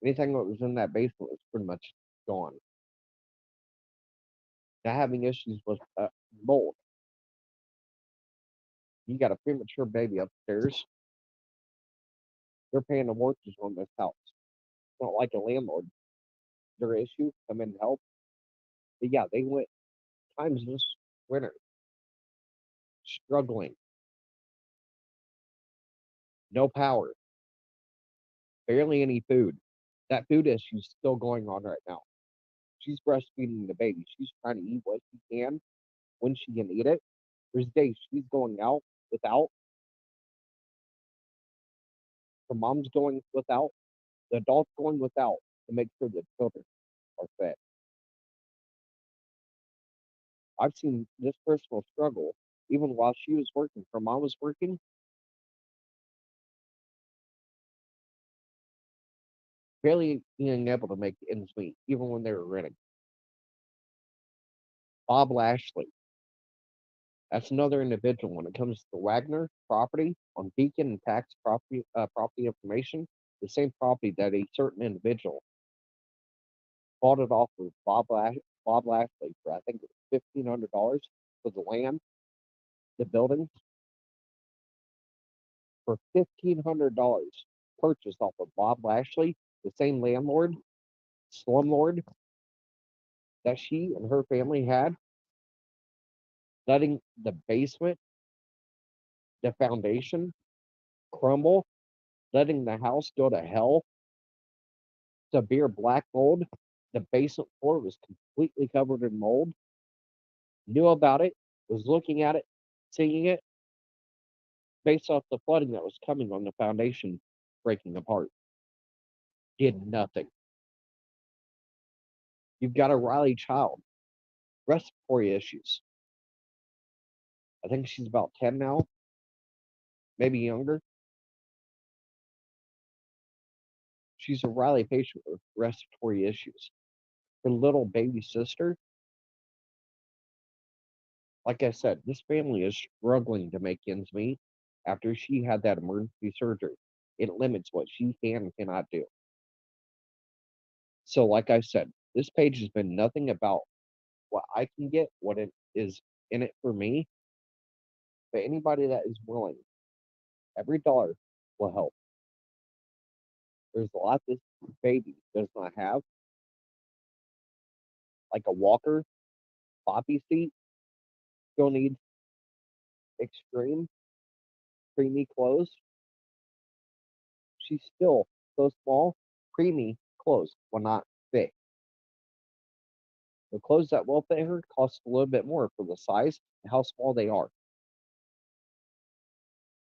Anything that was in that basement was pretty much gone. Now having issues with mold. You got a premature baby upstairs. They're paying a mortgage on this house. It's not like a landlord. Their issue, come in and help. But yeah, they went times this winter struggling. No power, barely any food. That food issue is still going on right now. She's breastfeeding the baby. She's trying to eat what she can when she can eat it. There's days she's going out without. Her mom's going without. The adult's going without to make sure the children are fed. I've seen this personal struggle even while she was working. Her mom was working, barely being able to make ends meet, even when they were renting. Bob Lashley, that's another individual when it comes to the Wagner property on Beacon and tax property information. The same property that a certain individual bought it off of Bob Lashley for I think it was $1,500 for the land, the building for $1,500 purchased off of Bob Lashley, the same landlord, slumlord that she and her family had, letting the basement, the foundation crumble, letting the house go to hell, severe black mold. The basement floor was completely covered in mold. Knew about it, was looking at it, seeing it based off the flooding that was coming on the foundation breaking apart. Did nothing. You've got a Riley child, respiratory issues. I think she's about 10 now, maybe younger. She's a Riley patient with respiratory issues. Her little baby sister, like I said, this family is struggling to make ends meet after she had that emergency surgery. It limits what she can and cannot do. So, like I said, this page has been nothing about what I can get, what it is in it for me, but anybody that is willing, every dollar will help. There's a lot this baby does not have. like a walker, floppy seat, still needs extreme, creamy clothes. She's still so small, creamy clothes will not fit. The clothes that will fit her cost a little bit more for the size and how small they are.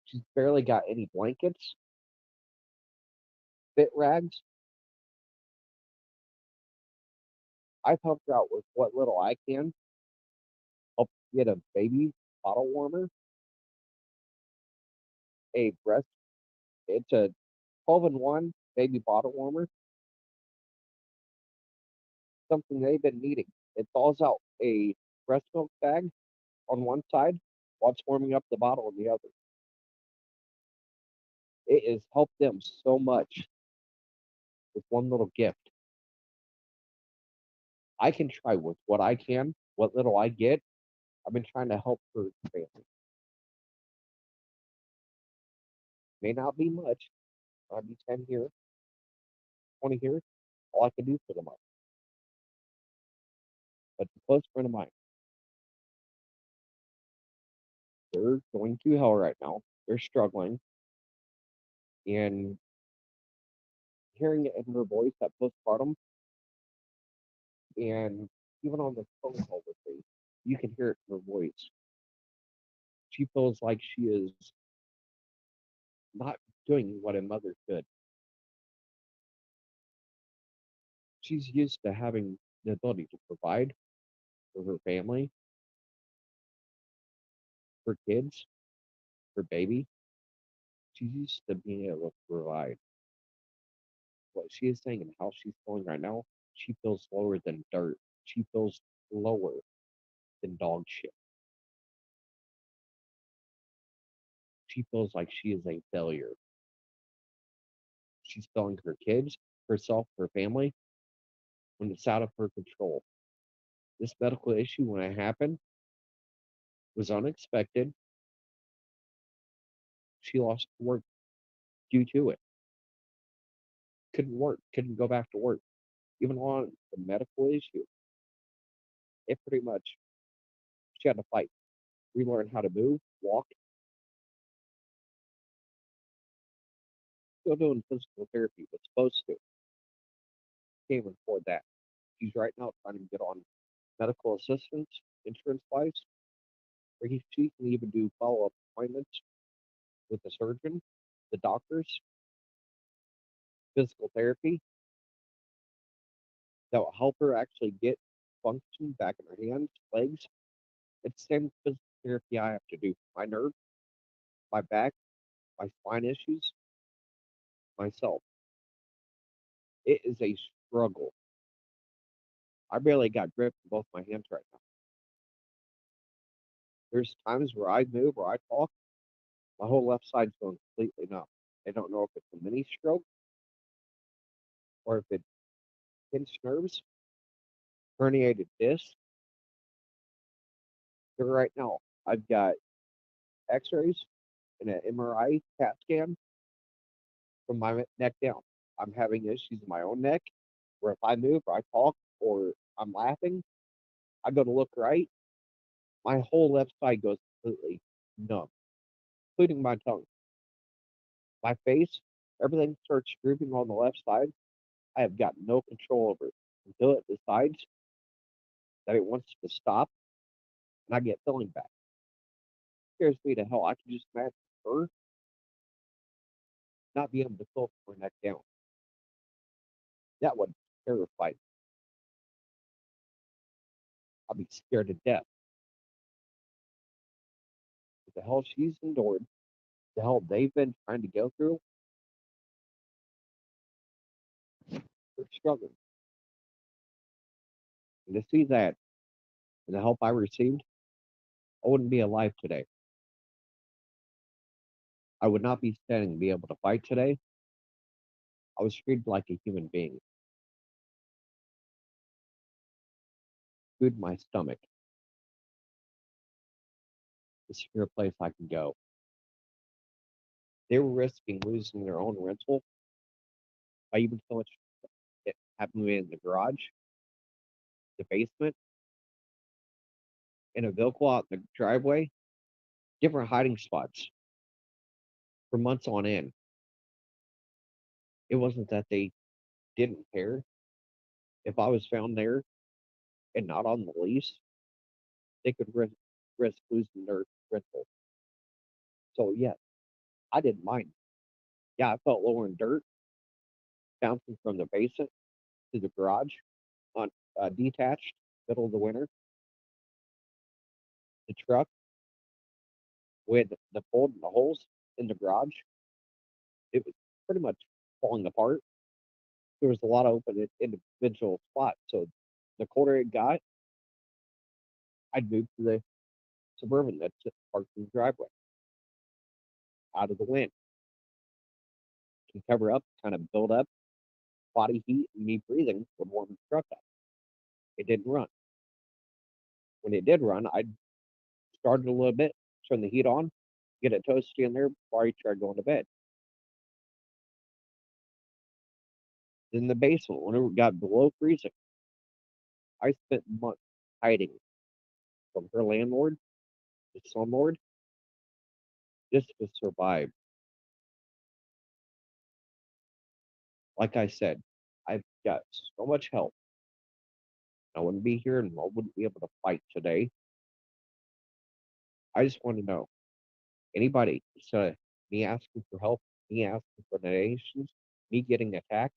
She's barely got any blankets, fit rags. I've helped her out with what little I can. Help get a baby bottle warmer, a breast. It's a 12-in-1 baby bottle warmer, something they've been needing. It thaws out a breast milk bag on one side while it's warming up the bottle on the other. It has helped them so much with one little gift. I can try with what I can, what little I get. I've been trying to help her family. May not be much. Might be 10 here, 20 here. All I can do for the month. But a close friend of mine, they're going through hell right now. They're struggling. And hearing it in her voice, that postpartum, and even on the phone call with me, you can hear it in her voice. She feels like she is not doing what a mother should. She's used to having the ability to provide for her family, her kids, her baby. She's used to being able to provide. What she is saying and how she's feeling right now, she feels lower than dirt. She feels lower than dog shit. She feels like she is a failure. She's feeling her kids, herself, her family, when it's out of her control. This medical issue, when it happened, was unexpected. She lost work due to it. Couldn't work, couldn't go back to work. Even on the medical issue, it pretty much, she had to fight, relearn how to move, walk, still doing physical therapy, but supposed to. Can't even afford that. She's right now trying to get on medical assistance, insurance wise, where she can even do follow up appointments with the surgeon, the doctors, physical therapy that will help her actually get function back in her hands, legs. It's the same physical therapy I have to do for my nerve, my back, my spine issues, myself. It is a struggle. I barely got grip in both my hands right now. There's times where I move or I talk, my whole left side's going completely numb. I don't know if it's a mini stroke or if it's pinched nerves, herniated disc. So right now, I've got X-rays and an MRI CAT scan from my neck down. I'm having issues in my own neck, where if I move or I talk or I'm laughing, I go to look right, my whole left side goes completely numb, including my tongue. My face, everything starts drooping on the left side. I have got no control over it until it decides that it wants to stop and I get feeling back. It scares me to hell. I can just imagine her not being able to feel her neck down. That would terrify me. I'd be scared to death. What the hell she's endured, the hell they've been trying to go through, they're struggling. And to see that and the help I received, I wouldn't be alive today. I would not be standing and be able to fight today. I was treated like a human being. Food in my stomach. The secure place I can go. They were risking losing their own rental by even so much it happened to me in the garage. the basement, and a vehicle out in the driveway, different hiding spots for months on end. It wasn't that they didn't care. If I was found there and not on the lease, they could risk losing their rental. So, yeah, I didn't mind. Yeah, I felt lower in dirt, bouncing from the basement to the garage on detached, middle of the winter. The truck with the bolt and the holes in the garage, it was pretty much falling apart. There was a lot of open individual spots. So the colder it got, I'd move to the Suburban that's parked in the driveway, out of the wind, can cover up, kind of build up body heat, and me breathing would warm the truck up. It didn't run. When it did run, I'd start it a little bit, turn the heat on, get it toasty in there before I tried going to bed. In the basement, when it got below freezing, I spent months hiding from her landlord, the slumlord, just to survive. Like I said, I've got so much help. I wouldn't be here and I wouldn't be able to fight today. I just want to know anybody, so me asking for help, me asking for donations, me getting attacked,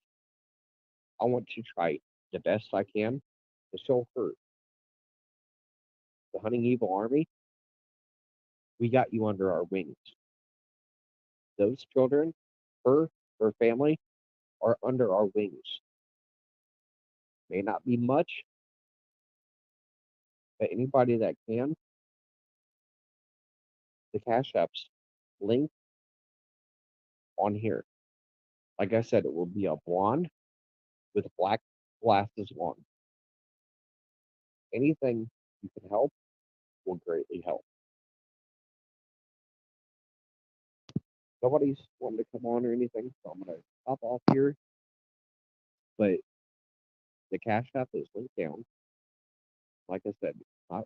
I want to try the best I can to show her, the Hunting Evil Army, we got you under our wings. Those children, her family, are under our wings. May not be much, but anybody that can, the Cash Apps link on here. Like I said, it will be a blonde with black glasses on. Anything you can help will greatly help. Nobody's wanting to come on or anything, so I'm gonna hop off here. But the Cash App is linked down. Like I said, not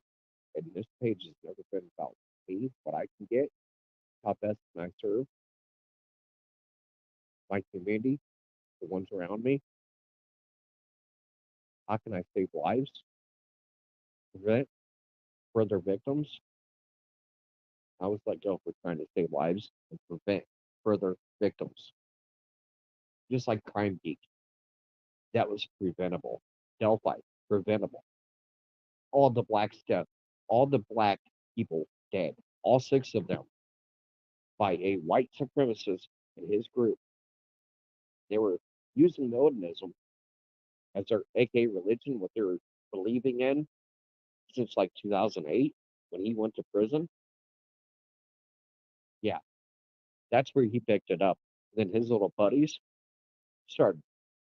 and this page has never been about me, what I can get, how best can I serve my community, the ones around me, how can I save lives, prevent further victims. I was let go for trying to save lives and prevent further victims. Just like Crime Geek, that was preventable. Delphi, preventable. All the black stuff, all the black people dead, all six of them, by a white supremacist and his group. They were using Modernism as their AK religion, what they were believing in since like 2008 when he went to prison. Yeah, that's where he picked it up. Then his little buddies started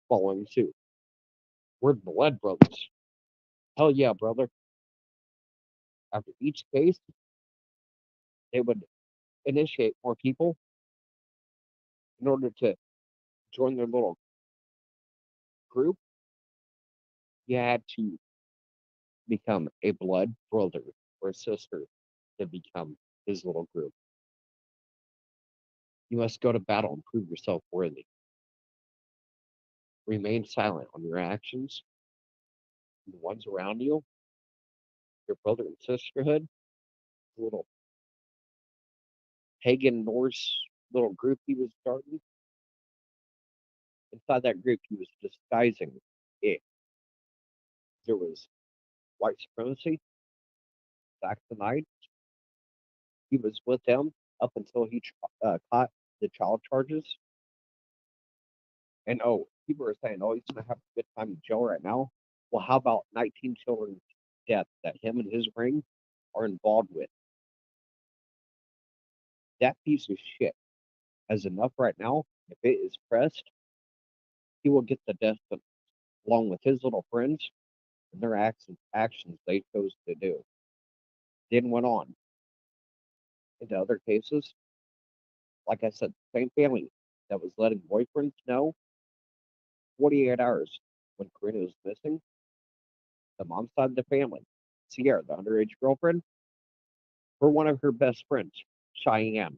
following suit. We're blood brothers. Hell yeah, brother. After each case, they would initiate more people in order to join their little group. You had to become a blood brother or sister to become his little group. You must go to battle and prove yourself worthy. Remain silent on your actions. The ones around you, your brother and sisterhood, the little pagan Norse little group he was starting. Inside that group, he was disguising it. There was white supremacy, Saxonite. He was with them up until he caught the child charges. And oh, people are saying, oh, he's going to have a good time in jail right now. Well, how about 19 children's death that him and his ring are involved with? That piece of shit has enough right now. If it is pressed, he will get the death sentence along with his little friends and their actions they chose to do. Then went on into other cases. Like I said, same family that was letting boyfriends know 48 hours when Karina was missing. The mom's side of the family, Sierra, the underage girlfriend, for one of her best friends, Cheyenne.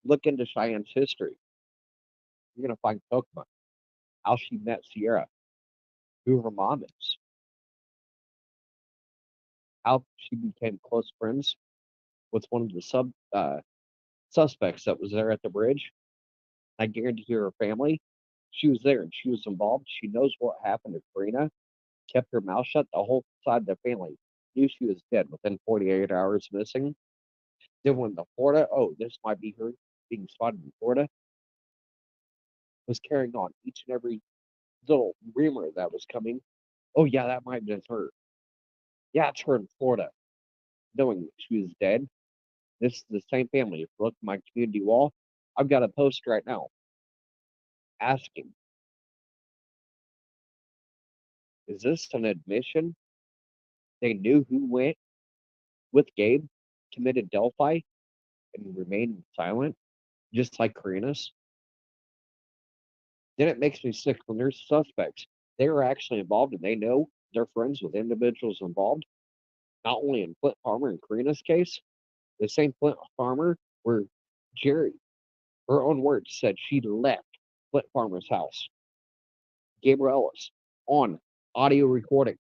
Look into Cheyenne's history. You're going to find Kokomo, how she met Sierra, who her mom is, how she became close friends with one of the suspects that was there at the bridge. I guarantee you her family, she was there and she was involved. She knows what happened to Karina, kept her mouth shut. The whole side of the family knew she was dead within 48 hours missing. Then when the Florida, oh, this might be her being spotted in Florida, was carrying on each and every little rumor that was coming. Oh, yeah, that might have been her. Yeah, it's her in Florida. Knowing she was dead. This is the same family. If you look at my community wall, I've got a post right now asking, is this an admission? They knew who went with Gabe, committed Delphi, and remained silent, just like Karina's. Then it makes me sick when there's suspects. They were actually involved and they know they're friends with individuals involved, not only in Flint Farmer and Karina's case, the same Flint Farmer where Jerry, her own words, said she left Flint Farmer's house. Gabriel Ellis on audio recording.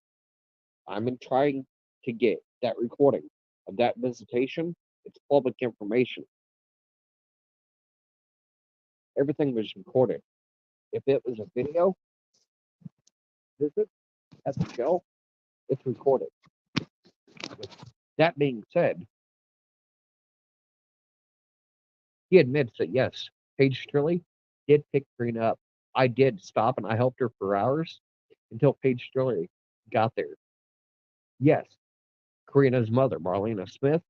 I'm trying to get that recording of that visitation. It's public information. Everything was recorded. If it was a video visit at the show, it's recorded. With that being said, he admits that yes, Paige Strilly did pick Karina up. I did stop and I helped her for hours until Paige Strilly got there. Yes, Karina's mother, Marlena Smith,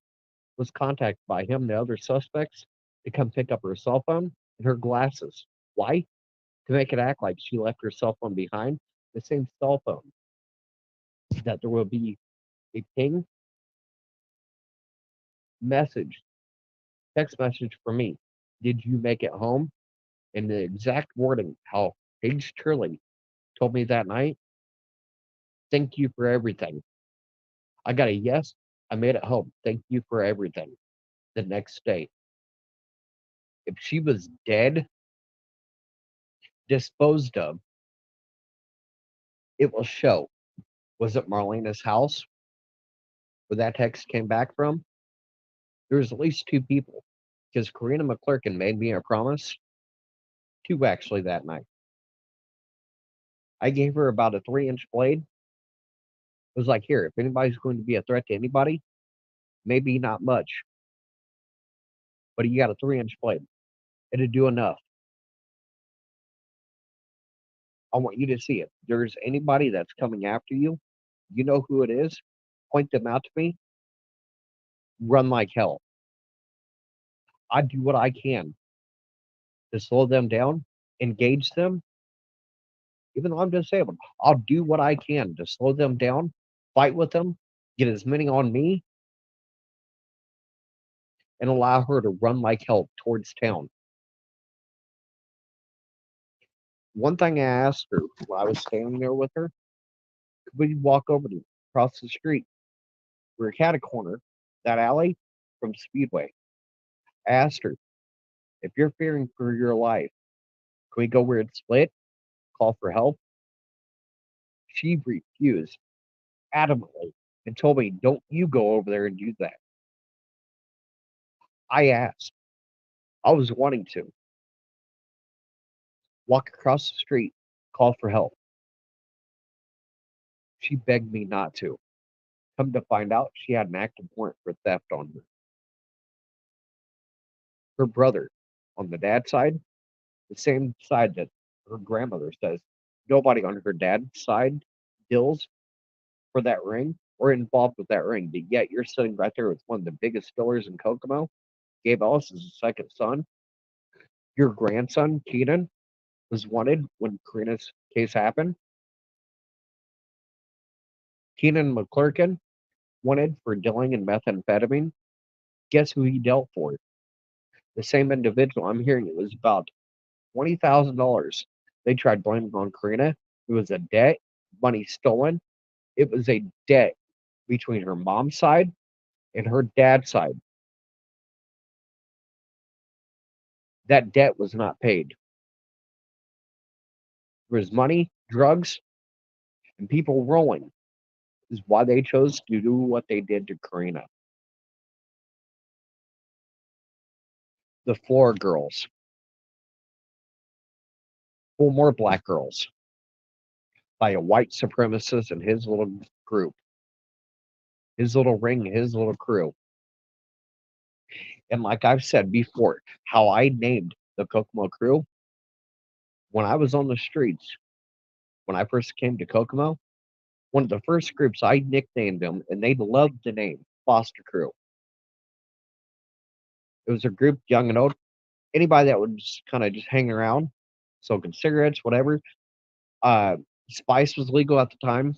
was contacted by him and the other suspects to come pick up her cell phone and her glasses. Why? To make it act like she left her cell phone behind, the same cell phone, that there will be a ping message, text message from me. Did you make it home? And the exact wording, how Paige Turley told me that night, thank you for everything. I got a yes, I made it home. Thank you for everything. The next day. If she was dead, disposed of, it will show. Was it Marlena's house where that text came back from? There was at least two people because Karina McClurkin made me a promise, two actually that night. I gave her about a 3-inch blade. It was like, here, if anybody's going to be a threat to anybody, maybe not much, but you got a 3-inch blade. It'd do enough. I want you to see it. There's anybody that's coming after you, you know who it is, point them out to me, run like hell. I do what I can to slow them down, engage them, even though I'm disabled. I'll do what I can to slow them down, fight with them, get as many on me, and allow her to run like hell towards town. One thing I asked her while I was standing there with her, could we walk over to across the street? We're at a corner, that alley from Speedway. I asked her, if you're fearing for your life, can we go where it's split? Call for help? She refused adamantly and told me, don't you go over there and do that. I asked. I was wanting to walk across the street, call for help. She begged me not to. Come to find out, she had an active warrant for theft on her. Her brother, on the dad's side, the same side that her grandmother says, nobody on her dad's side deals for that ring or involved with that ring. But yet you're sitting right there with one of the biggest stillers in Kokomo. Gabe Ellis is the second son. Your grandson, Keenan, was wanted when Karina's case happened. Keenan McClurkin, wanted for dealing in methamphetamine. Guess who he dealt for? The same individual. I'm hearing it was about $20,000. They tried blaming on Karina. It was a debt. money stolen. It was a debt between her mom's side and her dad's side. That debt was not paid. There was money, drugs, and people rolling. Is why they chose to do what they did to Karina. The Flora girls, well, more black girls, by a white supremacist and his little group, his little ring, his little crew. And like I've said before, how I named the Kokomo crew when I was on the streets, when I first came to Kokomo, one of the first groups I nicknamed them, and they loved the name Foster Crew. It was a group, young and old, anybody that would just kind of just hang around, smoking cigarettes, whatever. Uh, Spice was legal at the time.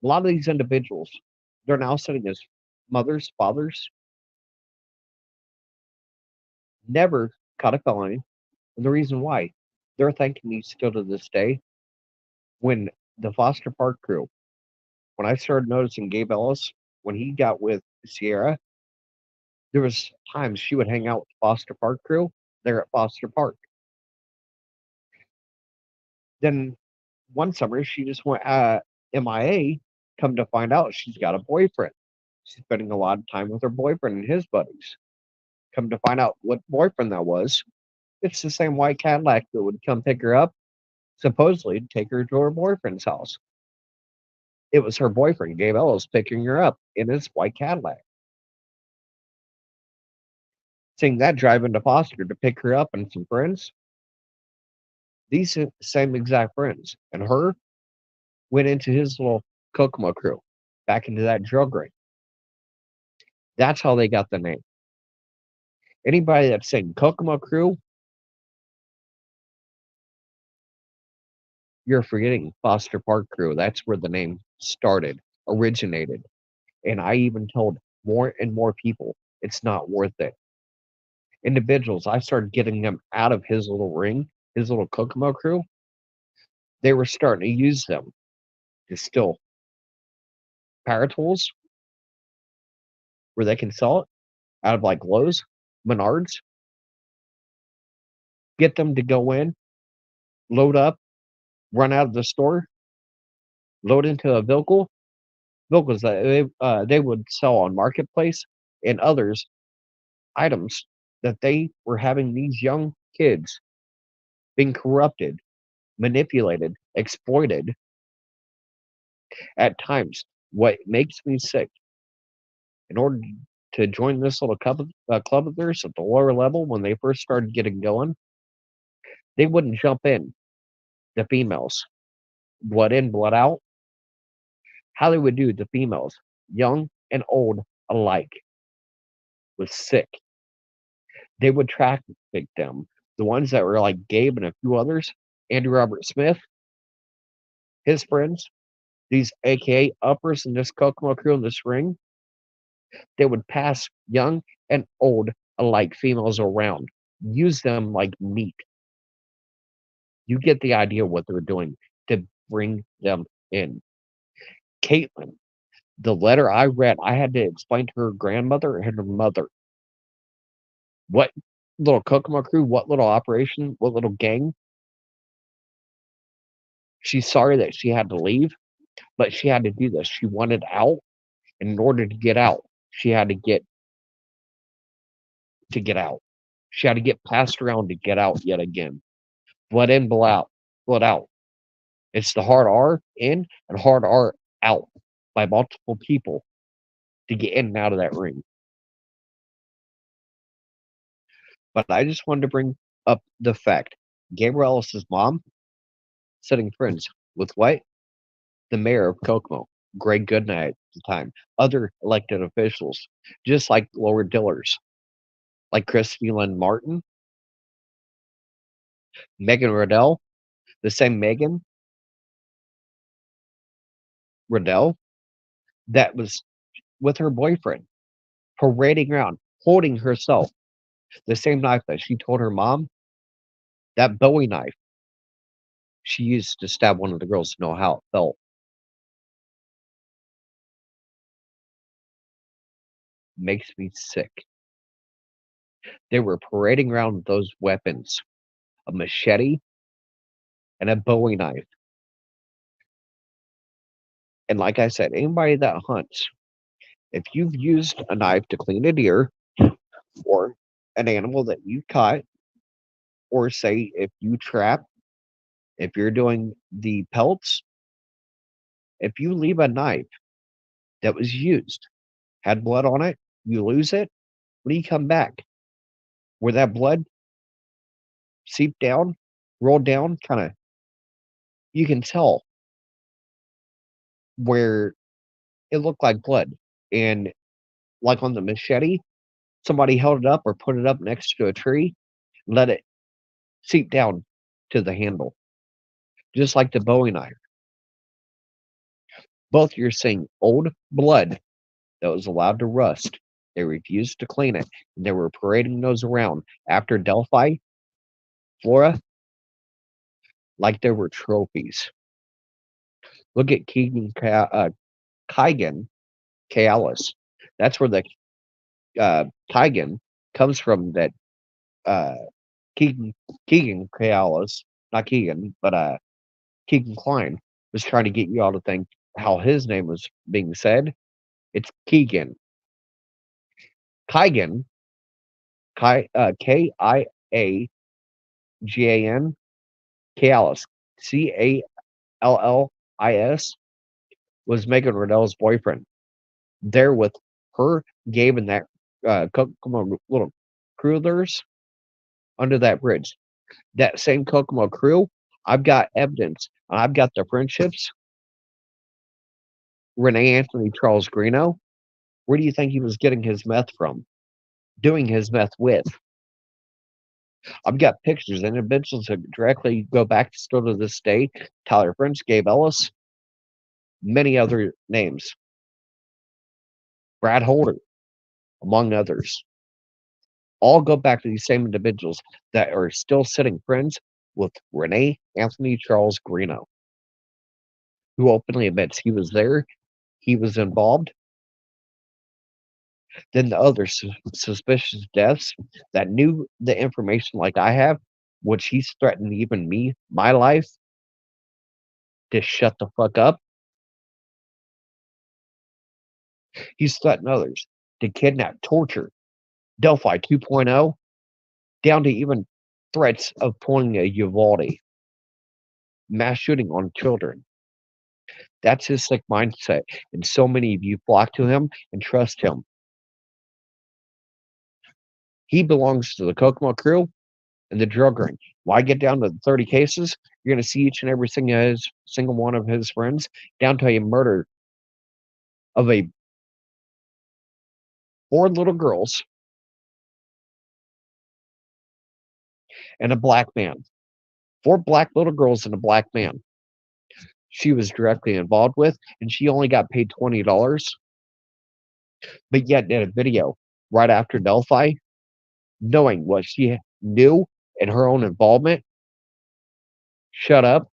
A lot of these individuals, they're now sitting as mothers, fathers, never caught a felony. And the reason why, they're thanking me still to this day. When the Foster Park crew, when I started noticing Gabe Ellis, when he got with Sierra, there was times she would hang out with the Foster Park crew there at Foster Park. Then one summer she just went MIA. Come to find out, she's got a boyfriend. She's spending a lot of time with her boyfriend and his buddies. Come to find out what boyfriend that was. It's the same white Cadillac that would come pick her up, supposedly take her to her boyfriend's house. It was her boyfriend, Gabe Ellis, picking her up in his white Cadillac. Seeing that driving to Foster to pick her up and some friends, these same exact friends, and her went into his little Kokomo crew, back into that drug ring. That's how they got the name. Anybody that's saying Kokomo crew, you're forgetting Foster Park crew. That's where the name started, originated. And I even told more and more people it's not worth it. Individuals, I started getting them out of his little ring, his little Kokomo crew. They were starting to use them to steal power tools where they can sell it out of like Lowe's, Menards, get them to go in, load up, run out of the store, load into a vehicle, vehicles that they would sell on marketplace, and others items that they were having these young kids being corrupted, manipulated, exploited at times. What makes me sick, in order to join this little club of theirs at the lower level, when they first started getting going, they wouldn't jump in the females, blood in, blood out. How they would do the females, young and old alike, was sick. They would traffic them. The ones that were like Gabe and a few others, Andrew Robert Smith, his friends, these AKA uppers in this Kokomo crew in this ring, they would pass young and old alike females around, use them like meat. You get the idea what they're doing to bring them in. Caitlin, the letter I read, I had to explain to her grandmother and her mother what little Kokomo crew, what little operation, what little gang. She's sorry that she had to leave, but she had to do this. She wanted out, and in order to get out, she had to get out. She had to get passed around to get out yet again. Blood in, blood out, blood out. It's the hard R in and hard R out by multiple people to get in and out of that ring. But I just wanted to bring up the fact Gabriel Ellis's mom setting friends with what? The mayor of Kokomo, Greg Goodnight at the time, other elected officials, just like lower dillers, like Christy Lynn Martin, Megan Riddell, the same Megan Riddell that was with her boyfriend, parading around, holding herself, the same knife that she told her mom, that Bowie knife. she used to stab one of the girls to know how it felt. Makes me sick. They were parading around with those weapons, a machete and a Bowie knife. And like I said, anybody that hunts, if you've used a knife to clean a deer or an animal that you caught, or say if you trap, if you're doing the pelts, if you leave a knife that was used, had blood on it, you lose it, when you come back, where that blood seeped down, rolled down, kind of, you can tell where it looked like blood. And like on the machete, somebody held it up or put it up next to a tree, let it seep down to the handle, just like the Bowie knife. Both you're seeing old blood that was allowed to rust. They refused to clean it. And they were parading those around after Delphi, Flora, like they were trophies. Look at Keigan Kalis. That's where the Keigan comes from. That uh, Keegan Kalis, not Keegan, but Keegan Klein was trying to get you all to think how his name was being said. It's Keegan. Keigan, Kiagan, Kalis, Callis, was Megan Riddell's boyfriend. There with her, Gabe, and that Kokomo little crew of theirs under that bridge. That same Kokomo crew, I've got evidence. I've got the friendships. Renee Anthony Charles Greeno, where do you think he was getting his meth from? Doing his meth with. I've got pictures and individuals that directly go back still to this day. Tyler French, Gabe Ellis, many other names. Brad Holder, among others. All go back to these same individuals that are still sitting friends with Renee Anthony Charles Greeno, who openly admits he was there, he was involved. Then the other suspicious deaths that knew the information like I have, which he's threatened even me, my life, to shut the fuck up. He's threatened others to kidnap, torture, Delphi 2.0, down to even threats of pulling a Uvalde, mass shooting on children. That's his sick mindset, and so many of you flock to him and trust him. He belongs to the Kokomo crew and the drug ring. When I get down to 30 cases, you're going to see each and every single one of his friends, down to a murder of 4 little girls and a black man. 4 black little girls and a black man she was directly involved with, and she only got paid $20, but yet did a video right after Delphi, knowing what she knew and her own involvement. Shut up,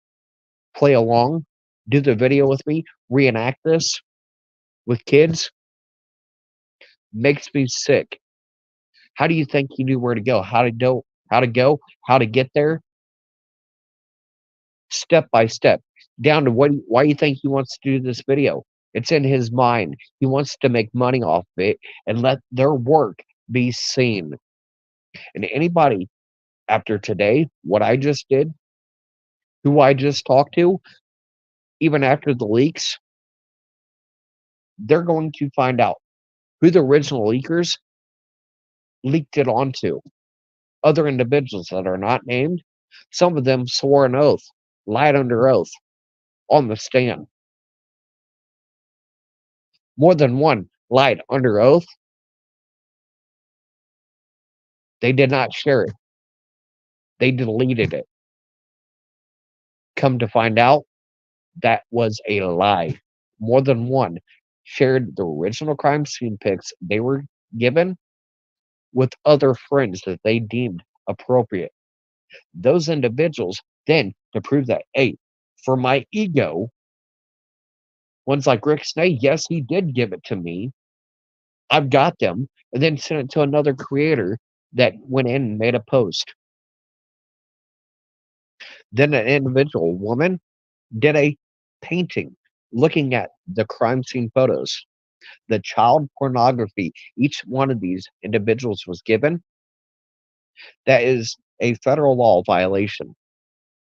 play along, do the video with me, reenact this with kids. Makes me sick. How do you think he knew where to go? How to get there? Step by step. Down to why you think he wants to do this video. It's in his mind. He wants to make money off of it and let their work be seen. And anybody after today, what I just did, who I just talked to, even after the leaks, they're going to find out who the original leakers leaked it onto. Other individuals that are not named. Some of them swore an oath, lied under oath on the stand. More than one lied under oath. They did not share it. They deleted it. Come to find out, that was a lie. More than one shared the original crime scene pics they were given with other friends that they deemed appropriate. Those individuals Then to prove that, hey, for my ego, ones like Rick Snay, yes, he did give it to me. I've got them, and then sent it to another creator that went in and made a post. Then an individual woman did a painting looking at the crime scene photos, the child pornography each one of these individuals was given. That is a federal law violation.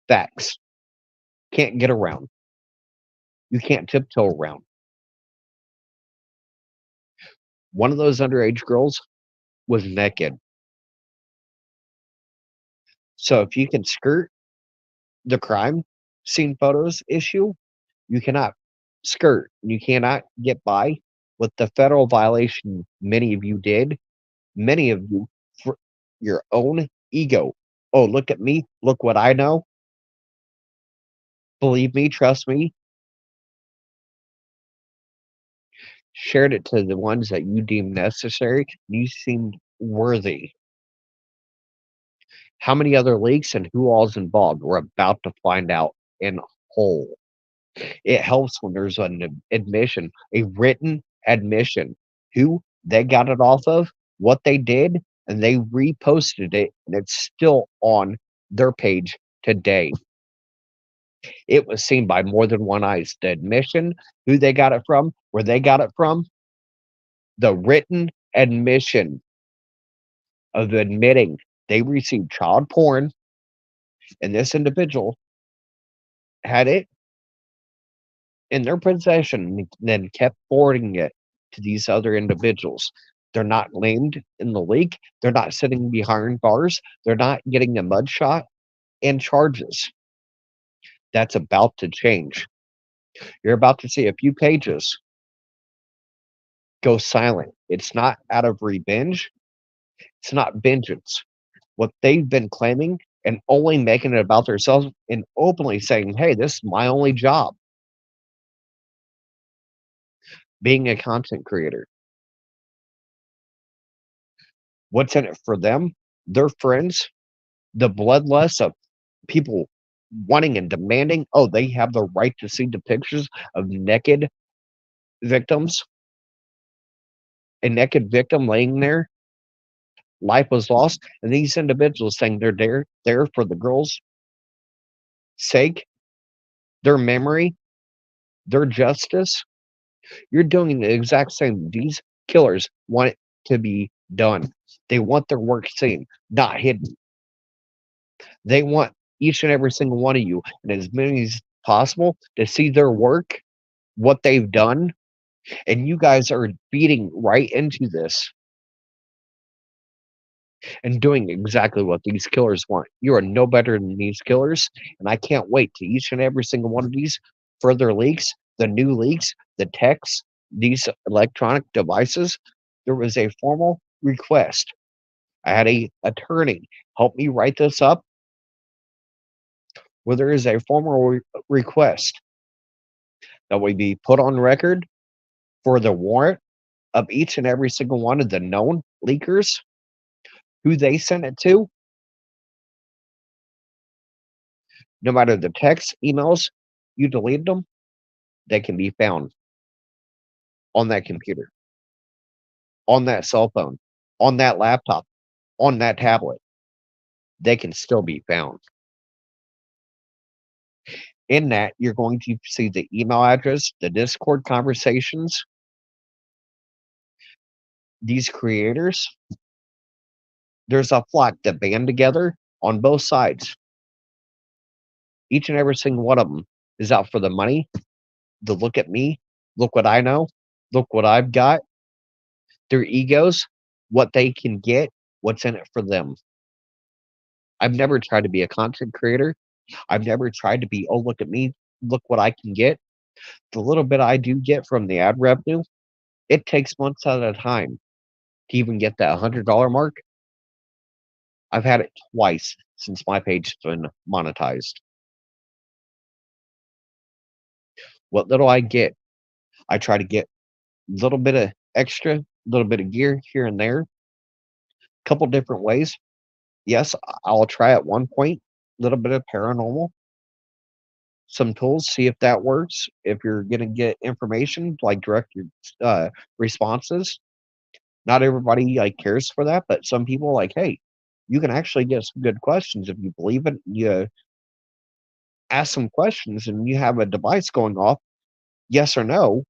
Facts. Can't get around. You can't tiptoe around. One of those underage girls was naked. So if you can skirt the crime scene photos issue, you cannot you cannot get by with the federal violation many of you did. Many of you, for your own ego. Oh, look at me. Look what I know. Believe me, trust me. Shared it to the ones that you deemed necessary. You seemed worthy. How many other leaks and who all's involved? We're about to find out in whole. It helps when there's an admission, a written admission, who they got it off of, what they did, and they reposted it, and it's still on their page today. It was seen by more than one eyes. The admission, who they got it from, where they got it from, the written admission of admitting they received child porn, and this individual had it in their possession and then kept forwarding it to these other individuals. They're not named in the leak. They're not sitting behind bars. They're not getting a mudshot and charges. That's about to change. You're about to see a few pages go silent. It's not out of revenge. It's not vengeance. What they've been claiming and only making it about themselves and openly saying, hey, this is my only job, being a content creator. What's in it for them? Their friends, the bloodlust of people wanting and demanding, oh, they have the right to see the pictures of naked victims, a naked victim laying there, life was lost, and these individuals saying they're there for the girls' sake, their memory, their justice. You're doing the exact same. These killers want it to be done. They want their work seen, not hidden. They want each and every single one of you, and as many as possible, to see their work, what they've done, and you guys are feeding right into this and doing exactly what these killers want. You are no better than these killers, and I can't wait to each and every single one of these further leaks, the new leaks, the texts, these electronic devices. There was a formal request. I had a attorney help me write this up, where there is a formal request that would be put on record for the warrant of each and every single one of the known leakers, who they sent it to, no matter the text, emails, you deleted them, they can be found on that computer, on that cell phone, on that laptop, on that tablet. They can still be found. In that, you're going to see the email address, the Discord conversations, these creators. There's a flock that band together on both sides. Each and every single one of them is out for the money, the look at me, look what I know, look what I've got, their egos, what they can get, what's in it for them. I've never tried to be a content creator. I've never tried to be, oh, look at me, look what I can get. The little bit I do get from the ad revenue, it takes months at a time to even get that $100 mark. I've had it twice since my page has been monetized. What little I get, I try to get a little bit of extra, a little bit of gear here and there, couple different ways. Yes, I'll try at one point. little bit of paranormal, some tools, see if that works. If you're gonna get information, like direct your uh, responses. Not everybody like cares for that, but some people like, hey, you can actually get some good questions if you believe it. You ask some questions and you have a device going off, yes or no,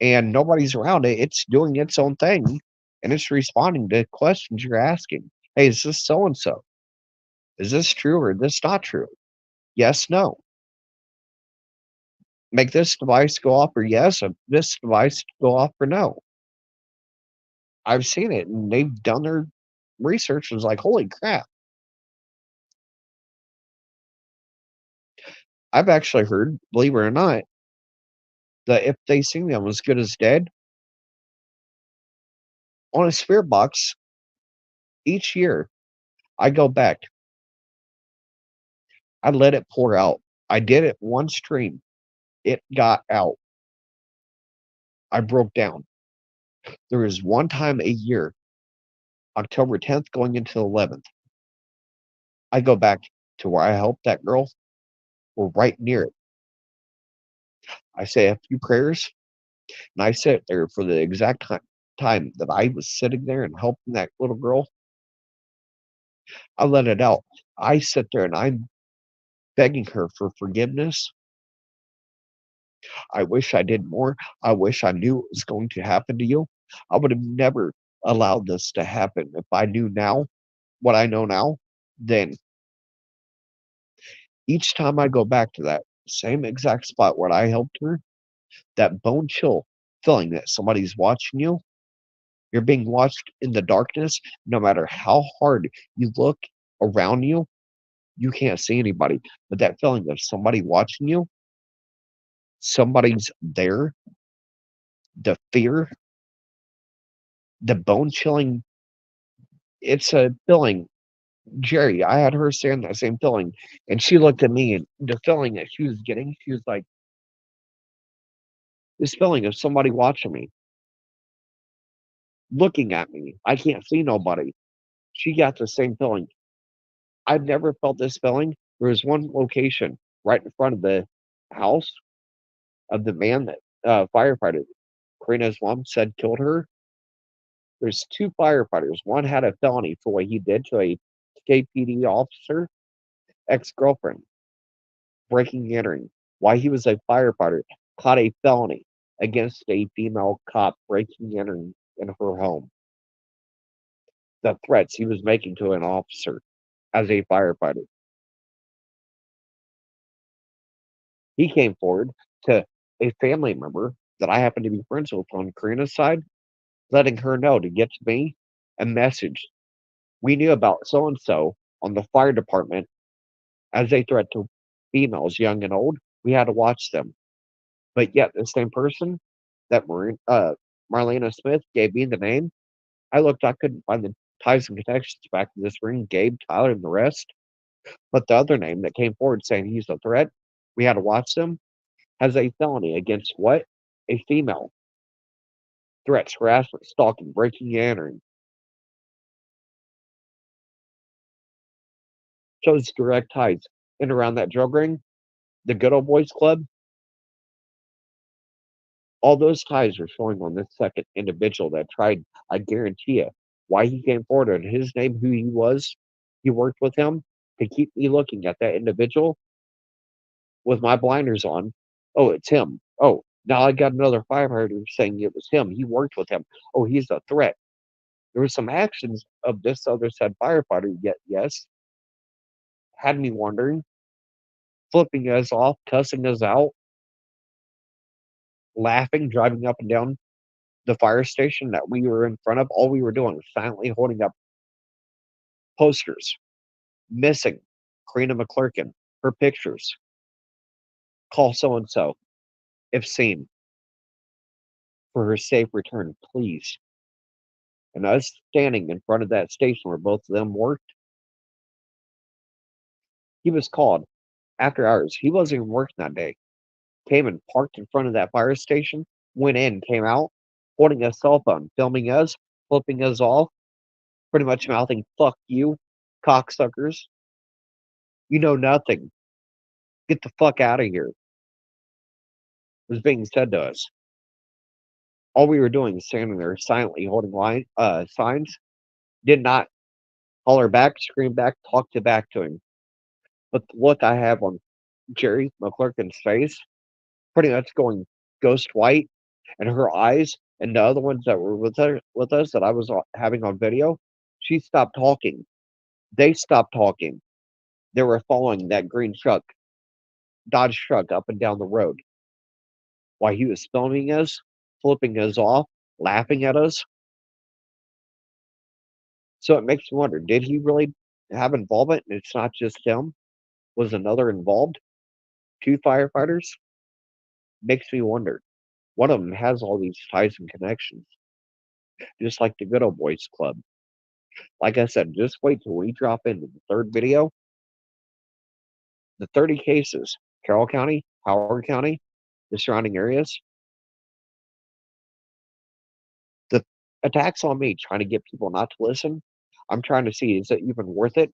and nobody's around it. It's doing its own thing and it's responding to questions you're asking. Hey, is this so and so? Is this true or is this not true? Yes, no. Make this device go off for yes, and this device go off for no. I've seen it and they've done their research and it's like, holy crap. I've actually heard, believe it or not, that if they sing them as good as dead on a spirit box each year, I go back. I let it pour out. I did it one stream. It got out. I broke down. There is one time a year, October 10th going into the 11th, I go back to where I helped that girl. We're right near it. I say a few prayers and I sit there for the exact time that I was sitting there and helping that little girl. I let it out. I sit there and I'm begging her for forgiveness. I wish I did more. I wish I knew it was going to happen to you. I would have never allowed this to happen. If I knew now what I know now, then each time I go back to that same exact spot where I helped her, that bone chill feeling that somebody's watching you, you're being watched in the darkness, no matter how hard you look around you, you can't see anybody. But that feeling of somebody watching you, somebody's there, the fear, the bone chilling, it's a feeling. Jerry, I had her saying that same feeling, and she looked at me, and the feeling that she was getting, she was like, this feeling of somebody watching me, looking at me. I can't see nobody. She got the same feeling. I've never felt this feeling. There was one location right in front of the house of the man that firefighter Karina's mom said killed her. There's two firefighters. One had a felony for what he did to a KPD officer, ex-girlfriend, breaking and entering. While he was a firefighter, caught a felony against a female cop breaking and entering in her home. The threats he was making to an officer as a firefighter. He came forward to a family member that I happen to be friends with on Karina's side, letting her know to get to me a message. We knew about so and so on the fire department as a threat to females, young and old. We had to watch them. But yet, the same person that Marlena Smith gave me the name, I looked, I couldn't find the ties and connections back to this ring, Gabe, Tyler, and the rest. But the other name that came forward saying he's a threat, we had to watch them, has a felony against what? A female. Threats, harassment, stalking, breaking and entering. Shows direct ties in around that drug ring, the Good Old Boys Club. All those ties are showing on this second individual that tried, I guarantee you, why he came forward and his name, who he was, he worked with him to keep me looking at that individual with my blinders on. Oh, it's him. Oh, now I got another firefighter saying it was him. He worked with him. Oh, he's a threat. There were some actions of this other said firefighter, yet, yes, had me wondering, flipping us off, cussing us out, laughing, driving up and down the fire station that we were in front of. All we were doing was silently holding up posters, missing Karina McClurkin, her pictures, call so and so, if seen, for her safe return, please. And us standing in front of that station where both of them worked, he was called after hours. He wasn't even working that day. Came and parked in front of that fire station, went in, came out, holding a cell phone, filming us, flipping us off, pretty much mouthing, fuck you, cocksuckers. You know nothing. Get the fuck out of here, was being said to us. All we were doing is standing there silently holding signs, did not holler back, scream back, back to him. But the look I have on Jerry McClurkin's face, pretty much going ghost white, and her eyes, and the other ones that were with us that I was having on video, she stopped talking. They stopped talking. They were following that green truck, Dodge truck, up and down the road while he was filming us, flipping us off, laughing at us. So it makes me wonder, did he really have involvement? And it's not just him. Was another involved? Two firefighters? Makes me wonder. One of them has all these ties and connections, just like the Good Old Boys Club. Like I said, just wait till we drop into the third video. The 30 cases, Carroll County, Howard County, the surrounding areas, the attacks on me trying to get people not to listen. I'm trying to see, is it even worth it?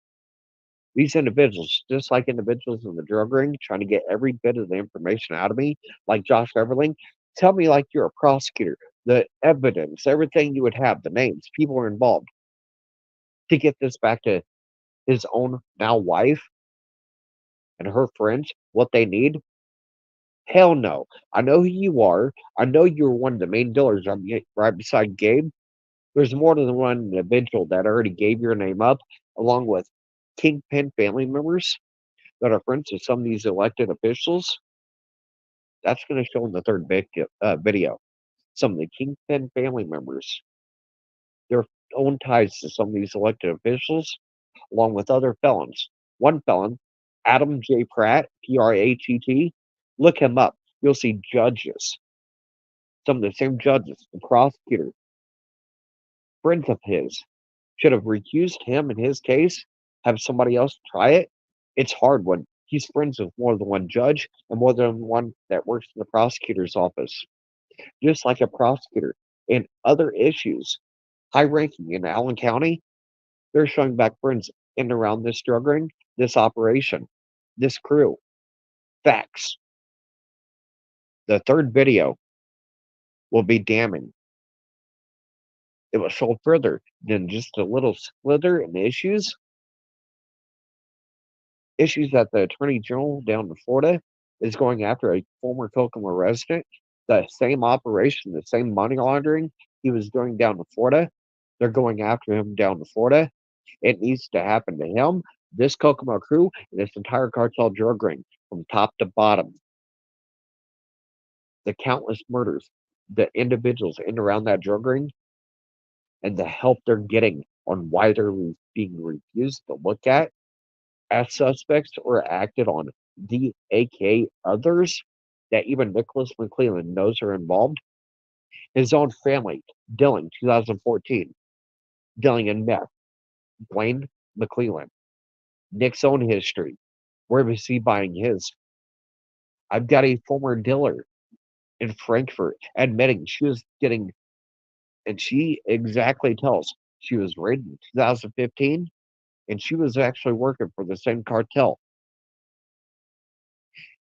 These individuals, just like individuals in the drug ring, trying to get every bit of the information out of me, like Josh Everling, tell me like you're a prosecutor, the evidence, everything you would have, the names, people are involved to get this back to his own now wife and her friends, what they need. Hell no. I know who you are. I know you're one of the main dealers right beside Gabe. There's more than one individual that already gave your name up, along with Kingpin family members that are friends of some of these elected officials. That's going to show in the third video. Some of the Kingpin family members, their own ties to some of these elected officials, along with other felons. One felon, Adam J. Pratt, Pratt, look him up. You'll see judges, some of the same judges, the prosecutor, friends of his, should have recused him in his case, have somebody else try it. It's hard when he's friends with more than one judge and more than one that works in the prosecutor's office. Just like a prosecutor in other issues, high ranking in Allen County, they're showing back friends in and around this drug ring, this operation, this crew. Facts. The third video will be damning. It will show further than just a little slither in issues that the Attorney General down in Florida is going after a former Kokomo resident. The same operation, the same money laundering he was doing down in Florida, they're going after him down in Florida. It needs to happen to him, this Kokomo crew, and this entire cartel drug ring from top to bottom. The countless murders, the individuals in and around that drug ring, and the help they're getting on why they're being refused to look at as suspects or acted on, the aka others that even Nicholas McClellan knows are involved. His own family, Dylan, 2014, dealing in meth, Blaine McClellan. Nick's own history. Where was he buying his? I've got a former dealer in Frankfurt admitting she was getting, and she exactly tells she was raided in 2015 and she was actually working for the same cartel.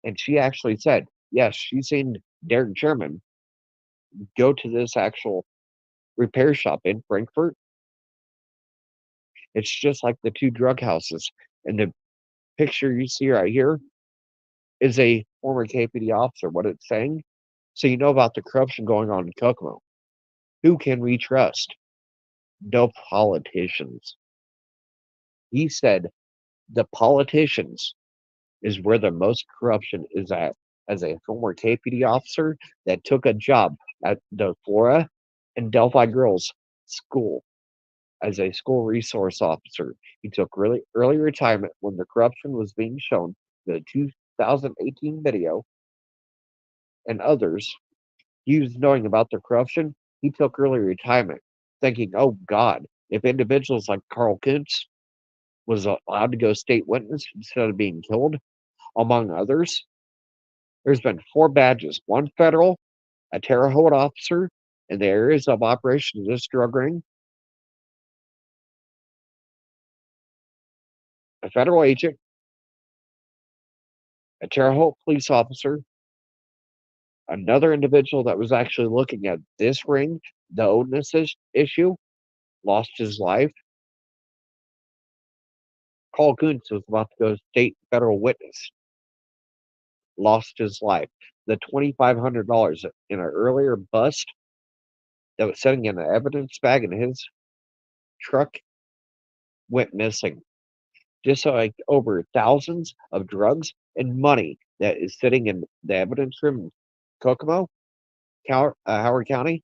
And she actually said, yes, she's seen Derek Sherman go to this actual repair shop in Frankfurt. It's just like the two drug houses. And the picture you see right here is a former KPD officer, what it's saying. So you know about the corruption going on in Kokomo. Who can we trust? No politicians. He said the politicians is where the most corruption is at. As a former KPD officer that took a job at the Flora and Delphi Girls School as a school resource officer. He took really early retirement when the corruption was being shown, the 2018 video and others. He was knowing about the corruption. He took early retirement, thinking, oh God, if individuals like Carl Kuntz was allowed to go state witness instead of being killed, among others, there's been 4 badges, one federal, a Terre Haute officer in the areas of operation of this drug ring, a federal agent, A Terre Haute police officer, another individual that was actually looking at this ring, the Odinus issue, lost his life. Carl Kuntz was about to go state federal witness, lost his life. The $2,500 in an earlier bust that was sitting in an evidence bag in his truck went missing. Just like over thousands of drugs and money that is sitting in the evidence room in Kokomo, Howard County,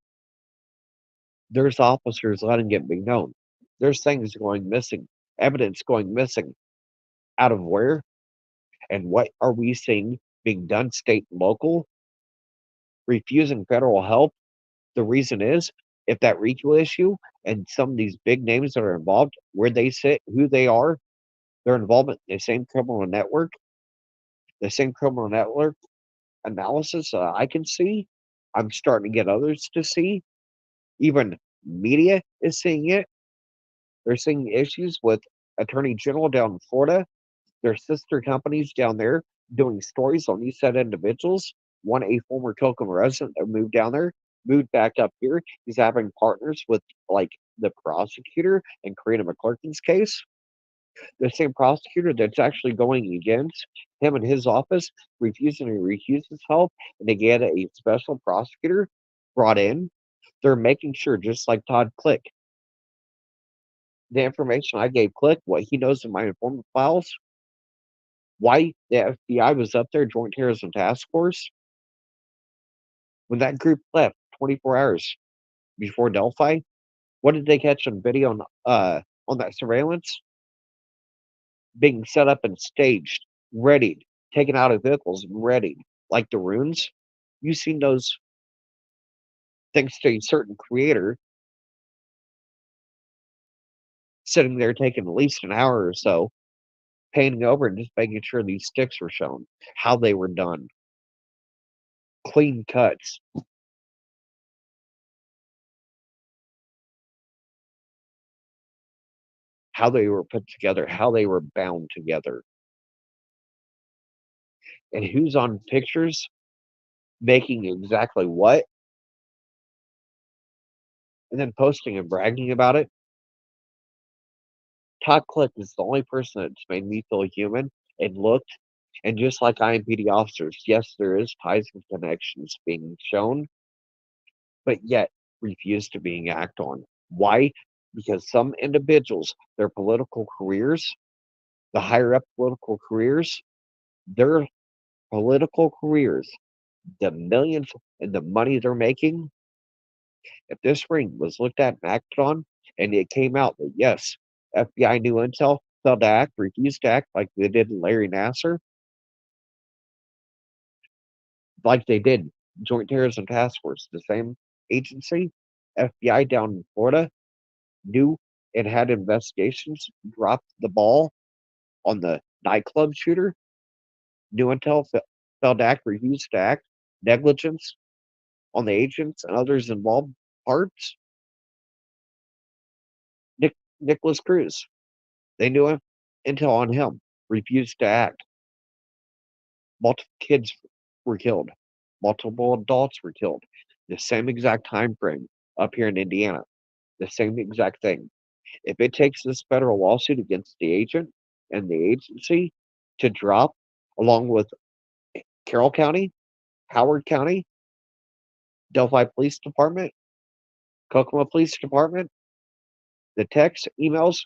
there's officers letting it be known. There's things going missing, evidence going missing. Out of where? And what are we seeing being done state and local? Refusing federal help. The reason is if that RICO issue and some of these big names that are involved, where they sit, who they are, their involvement in the same criminal network analysis I can see, I'm starting to get others to see. Even media is seeing it. They're seeing issues with Attorney General down in Florida, their sister companies down there doing stories on these said individuals. One, a former Kokomo resident that moved down there, moved back up here. He's having partners with like the prosecutor in Karina McClurkin's case. The same prosecutor that's actually going against him and his office, refusing to recuse himself, and to get a special prosecutor brought in. They're making sure, just like Todd Click, the information I gave Click, what he knows in my informant files, why the FBI was up there, Joint Terrorism Task Force, when that group left 24 hours before Delphi. What did they catch on video on that surveillance? Being set up and staged, readied, taken out of vehicles and readied, like the runes. You've seen those thanks to a certain creator sitting there taking at least an hour or so, painting over and just making sure these sticks were shown, how they were done, clean cuts, how they were put together, how they were bound together, and who's on pictures making exactly what, and then posting and bragging about it. Todd Click is the only person that's made me feel human and looked. And just like IMPD officers, yes, there is ties and connections being shown, but yet refuse to being acted on. Why? Because some individuals, their political careers, the higher up political careers, their political careers, the millions and the money they're making, if this ring was looked at and acted on, and it came out that yes, FBI knew intel, failed to act, refused to act like they did in Larry Nasser, like they did Joint Terrorism Task Force, the same agency, FBI down in Florida, knew it had investigations, dropped the ball on the nightclub shooter, knew intel, failed to act, refused to act, negligence on the agents and others involved parts. Nicholas Cruz, they knew him, intel on him, refused to act. Multiple kids were killed, multiple adults were killed. The same exact time frame up here in Indiana, the same exact thing. If it takes this federal lawsuit against the agent and the agency to drop, along with Carroll County, Howard County, Delphi Police Department, Kokomo Police Department, the texts, emails,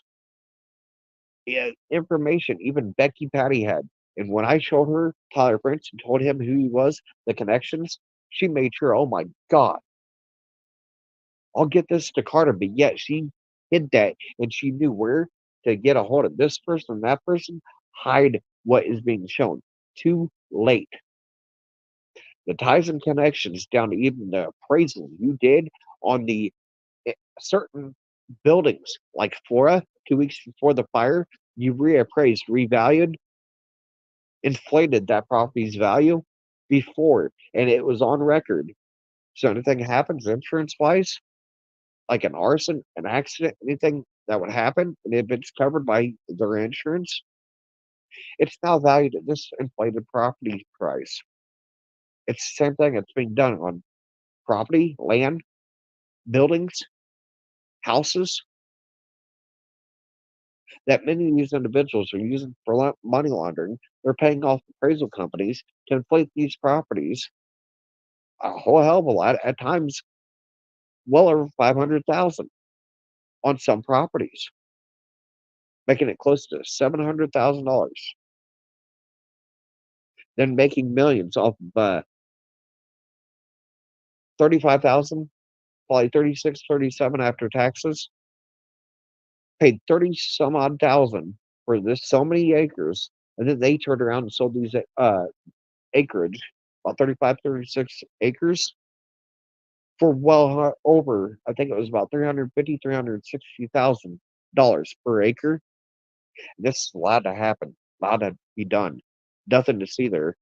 yeah, information even Becky Patty had. And when I showed her Tyler Prince and told him who he was, the connections, she made sure, oh my God, I'll get this to Carter. But yet she hid that and she knew where to get a hold of this person, that person, hide what is being shown. Too late. The ties and connections down to even the appraisal you did on the certain buildings like Flora 2 weeks before the fire, you reappraised, revalued, inflated that property's value before, and it was on record. So anything happens insurance wise, like an arson, an accident, anything that would happen, and if it's covered by their insurance, It's now valued at this inflated property price. It's the same thing that's being done on property, land, buildings, houses that many of these individuals are using for money laundering. They're paying off appraisal companies to inflate these properties a whole hell of a lot, at times well over 500,000 on some properties, making it close to $700,000. Then making millions off of 35,000, probably 36, 37 after taxes. Paid 30 some odd thousand for this so many acres, and then they turned around and sold these acreage, about 35, 36 acres for well over, I think it was about 350, $360,000 per acre. This is allowed to happen, allowed to be done. Nothing to see there.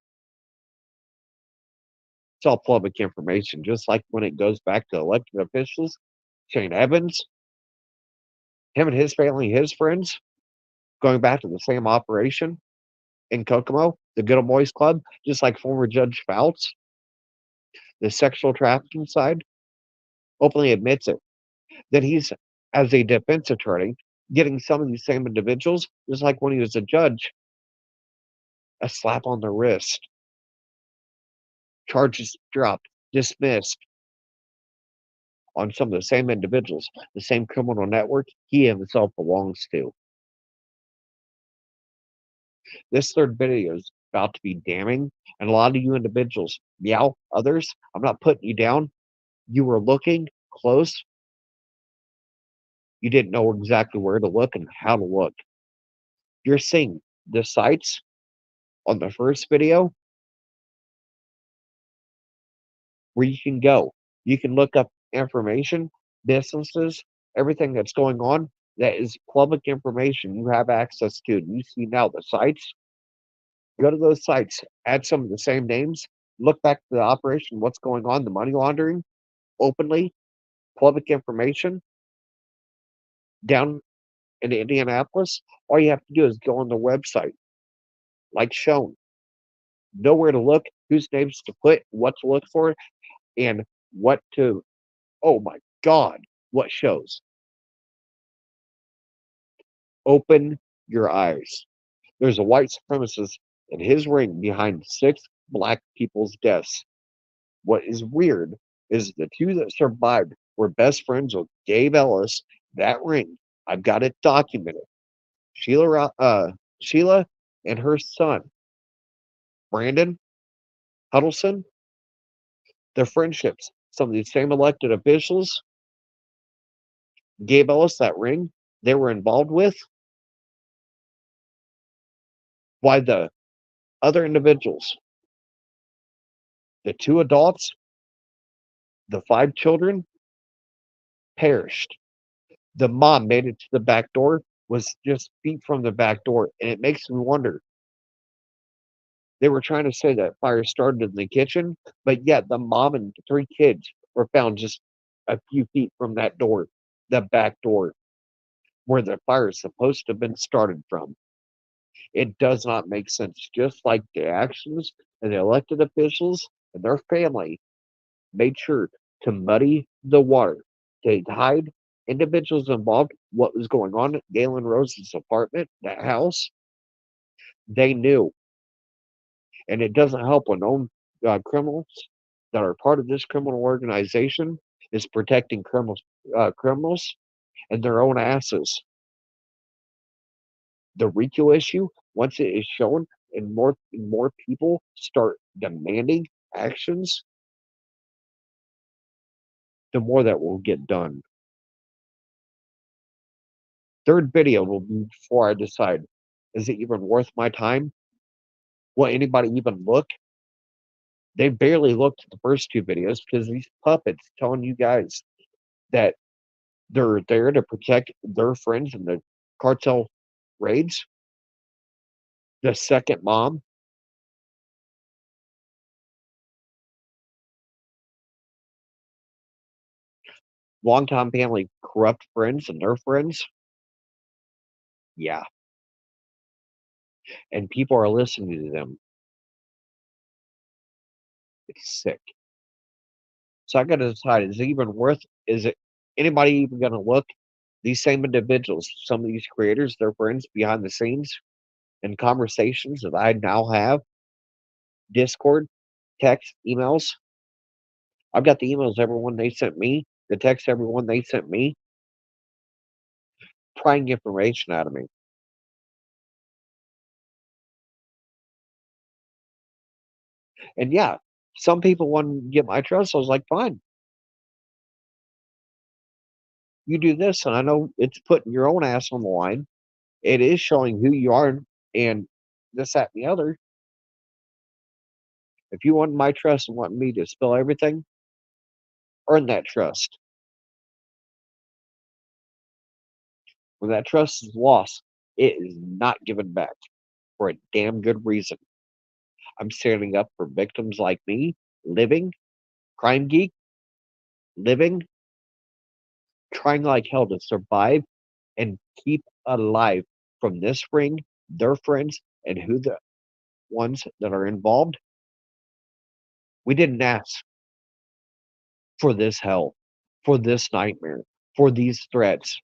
It's all public information, just like when it goes back to elected officials. Shane Evans, him and his family, his friends, going back to the same operation in Kokomo, the Good Old Boys Club, just like former Judge Fouts, the sexual trafficking side, openly admits it. That he's, as a defense attorney, getting some of these same individuals, just like when he was a judge, a slap on the wrist, charges dropped, dismissed on some of the same individuals, the same criminal network he himself belongs to. This third video is about to be damning, and a lot of you individuals, yeah, others, I'm not putting you down. You were looking close. You didn't know exactly where to look and how to look. You're seeing the sites on the first video where you can go. You can look up information, businesses, everything that's going on that is public information you have access to. And you see now the sites. Go to those sites, add some of the same names, look back to the operation, what's going on, the money laundering, openly, public information down in Indianapolis. All you have to do is go on the website, like shown, know where to look, whose names to put, what to look for, and what to, oh my God, what shows. Open your eyes. There's a white supremacist in his ring behind 6 black people's deaths. What is weird is the 2 that survived were best friends with Gabe Ellis. That ring, I've got it documented. Sheila and her son, Brandon Huddleston, their friendships, some of these same elected officials, Gabe Ellis, that ring they were involved with, why the other individuals, the 2 adults, the 5 children, perished. The mom made it to the back door, was just feet from the back door, and it makes me wonder. They were trying to say that fire started in the kitchen, but yet the mom and 3 kids were found just a few feet from that door, the back door, where the fire is supposed to have been started from. It does not make sense, just like the actions of the elected officials and their family made sure to muddy the water, to hide individuals involved, what was going on at Galen Rose's apartment, that house. They knew. And it doesn't help when known criminals that are part of this criminal organization is protecting criminals and their own asses. The RICO issue, once it is shown and more people start demanding actions, the more that will get done. Third video will be before I decide, is it even worth my time? Will anybody even look? They barely looked at the first 2 videos because these puppets telling you guys that they're there to protect their friends in the cartel raids. The second mom, longtime family, corrupt friends and their friends. Yeah, and people are listening to them. It's sick. So I got to decide: is it even worth? Is it anybody even going to look? These same individuals, some of these creators, their friends behind the scenes, and conversations that I now have, Discord, text, emails. I've got the emails everyone they sent me, the text everyone they sent me, prying information out of me. And yeah, some people want to get my trust. I was like, fine, you do this, and I know it's putting your own ass on the line. It is showing who you are and this, that, and the other. If you want my trust and want me to spill everything, earn that trust. When that trust is lost, it is not given back for a damn good reason. I'm standing up for victims like me, living, crime geek, living, trying like hell to survive and keep alive from this ring, their friends, and who the ones that are involved. We didn't ask for this hell, for this nightmare, for these threats,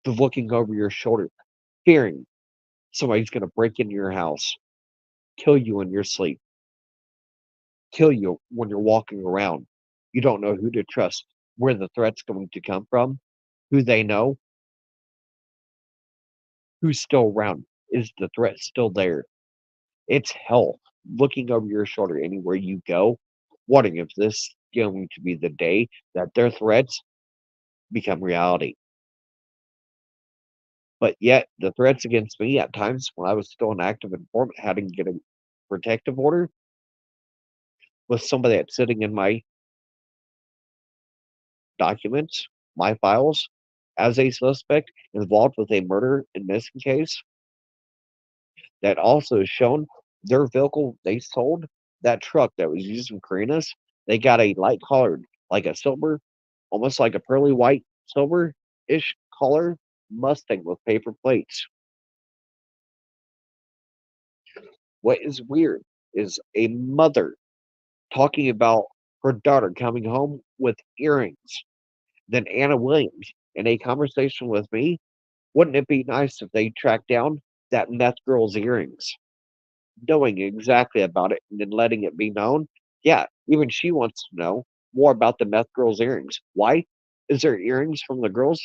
for looking over your shoulder, fearing somebody's going to break into your house, kill you in your sleep, kill you when you're walking around. You don't know who to trust, where the threat's going to come from, who they know, who's still around. Is the threat still there? It's hell looking over your shoulder anywhere you go, wondering if this is going to be the day that their threats become reality. But yet, the threats against me at times when I was still an active informant, having to get a protective order, was somebody that's sitting in my documents, my files, as a suspect involved with a murder and missing case that also has shown their vehicle they sold, that truck that was used in Karina's, they got a light colored, like a silver, almost like a pearly white, silver-ish color Mustang with paper plates. What is weird is a mother talking about her daughter coming home with earrings. Then Anna Williams, in a conversation with me, wouldn't it be nice if they tracked down that meth girl's earrings? Knowing exactly about it and then letting it be known. Yeah, even she wants to know more about the meth girl's earrings. Why? Is there earrings from the girls?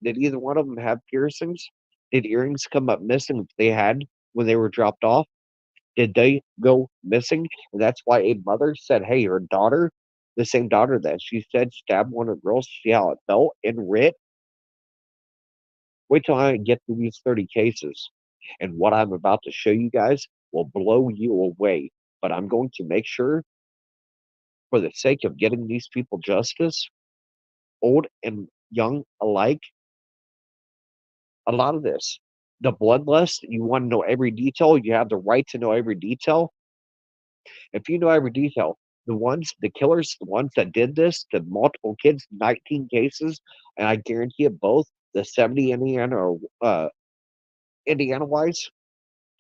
Did either one of them have piercings? Did earrings come up missing if they had when they were dropped off? Did they go missing? And that's why a mother said, hey, her daughter, the same daughter that she said stabbed one of the girls, see how it felt and writ. Wait till I get through these 30 cases. And what I'm about to show you guys will blow you away. But I'm going to make sure, for the sake of getting these people justice, old and young alike, a lot of this. The bloodlust, you want to know every detail, you have the right to know every detail. If you know every detail, the killers, the ones that did this to multiple kids, 19 cases, and I guarantee you both, the 70 Indiana wise,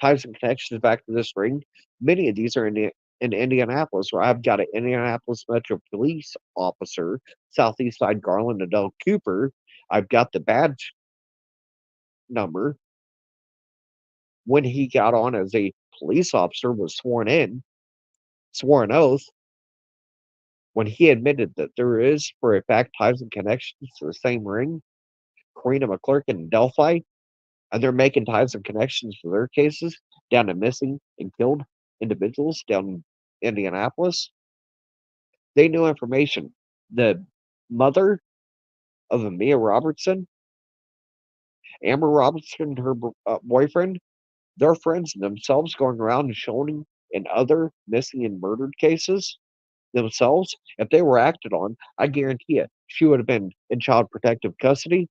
ties and connections back to this ring. Many of these are in Indianapolis, where I've got an Indianapolis Metro Police officer, Southeast Side Garland Adele Cooper. I've got the badge number when he got on as a police officer, was swore an oath, when he admitted that there is, for a fact, ties and connections to the same ring, Karina McClurkin and Delphi, and they're making ties and connections for their cases down to missing and killed individuals down in Indianapolis. They knew information. The mother of Amia Robertson, Amber Robertson, and her boyfriend, they're friends themselves, going around and showing in other missing and murdered cases themselves. If they were acted on, I guarantee you, she would have been in child protective custody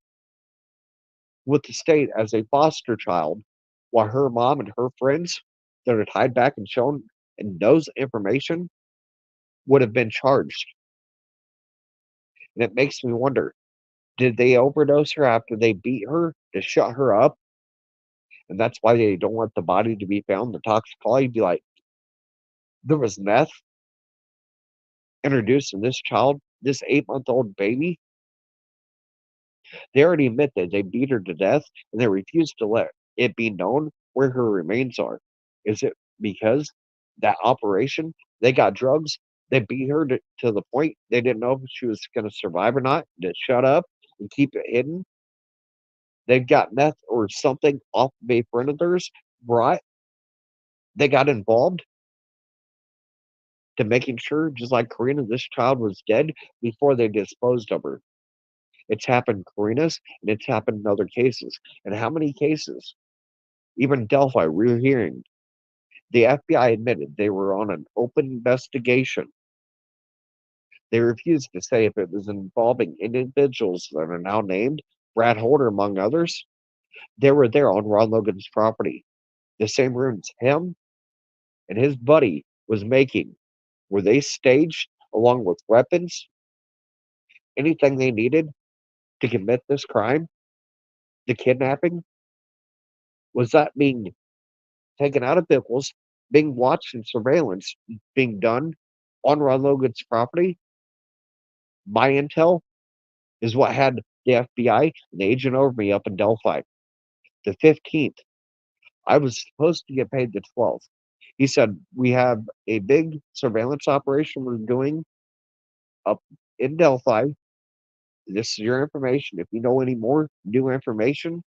with the state as a foster child, while her mom and her friends that are tied back and shown and knows information would have been charged. And it makes me wonder, did they overdose her after they beat her to shut her up And that's why they don't want the body to be found. The toxicology be like, there was meth introduced in this child, this 8-month-old baby. They already admit that they beat her to death and they refuse to let it be known where her remains are. Is it because that operation, they got drugs, they beat her to the point they didn't know if she was going to survive or not, to shut up and keep it hidden? They've got meth or something off of a friend of theirs, brought, they got involved to making sure, just like Karina, this child was dead before they disposed of her. It's happened, Karina's, and it's happened in other cases. And how many cases? Even Delphi, we're hearing. The FBI admitted they were on an open investigation. They refused to say if it was involving individuals that are now named, Brad Holder among others. They were there on Ron Logan's property. The same rooms him and his buddy was making. Were they staged along with weapons, anything they needed to commit this crime, the kidnapping? Was that being taken out of vehicles, being watched and surveillance being done on Ron Logan's property? My intel is what had the FBI and the agent over me up in Delphi. The 15th, I was supposed to get paid the 12th. He said, we have a big surveillance operation we're doing up in Delphi. This is your information. If you know any more new information,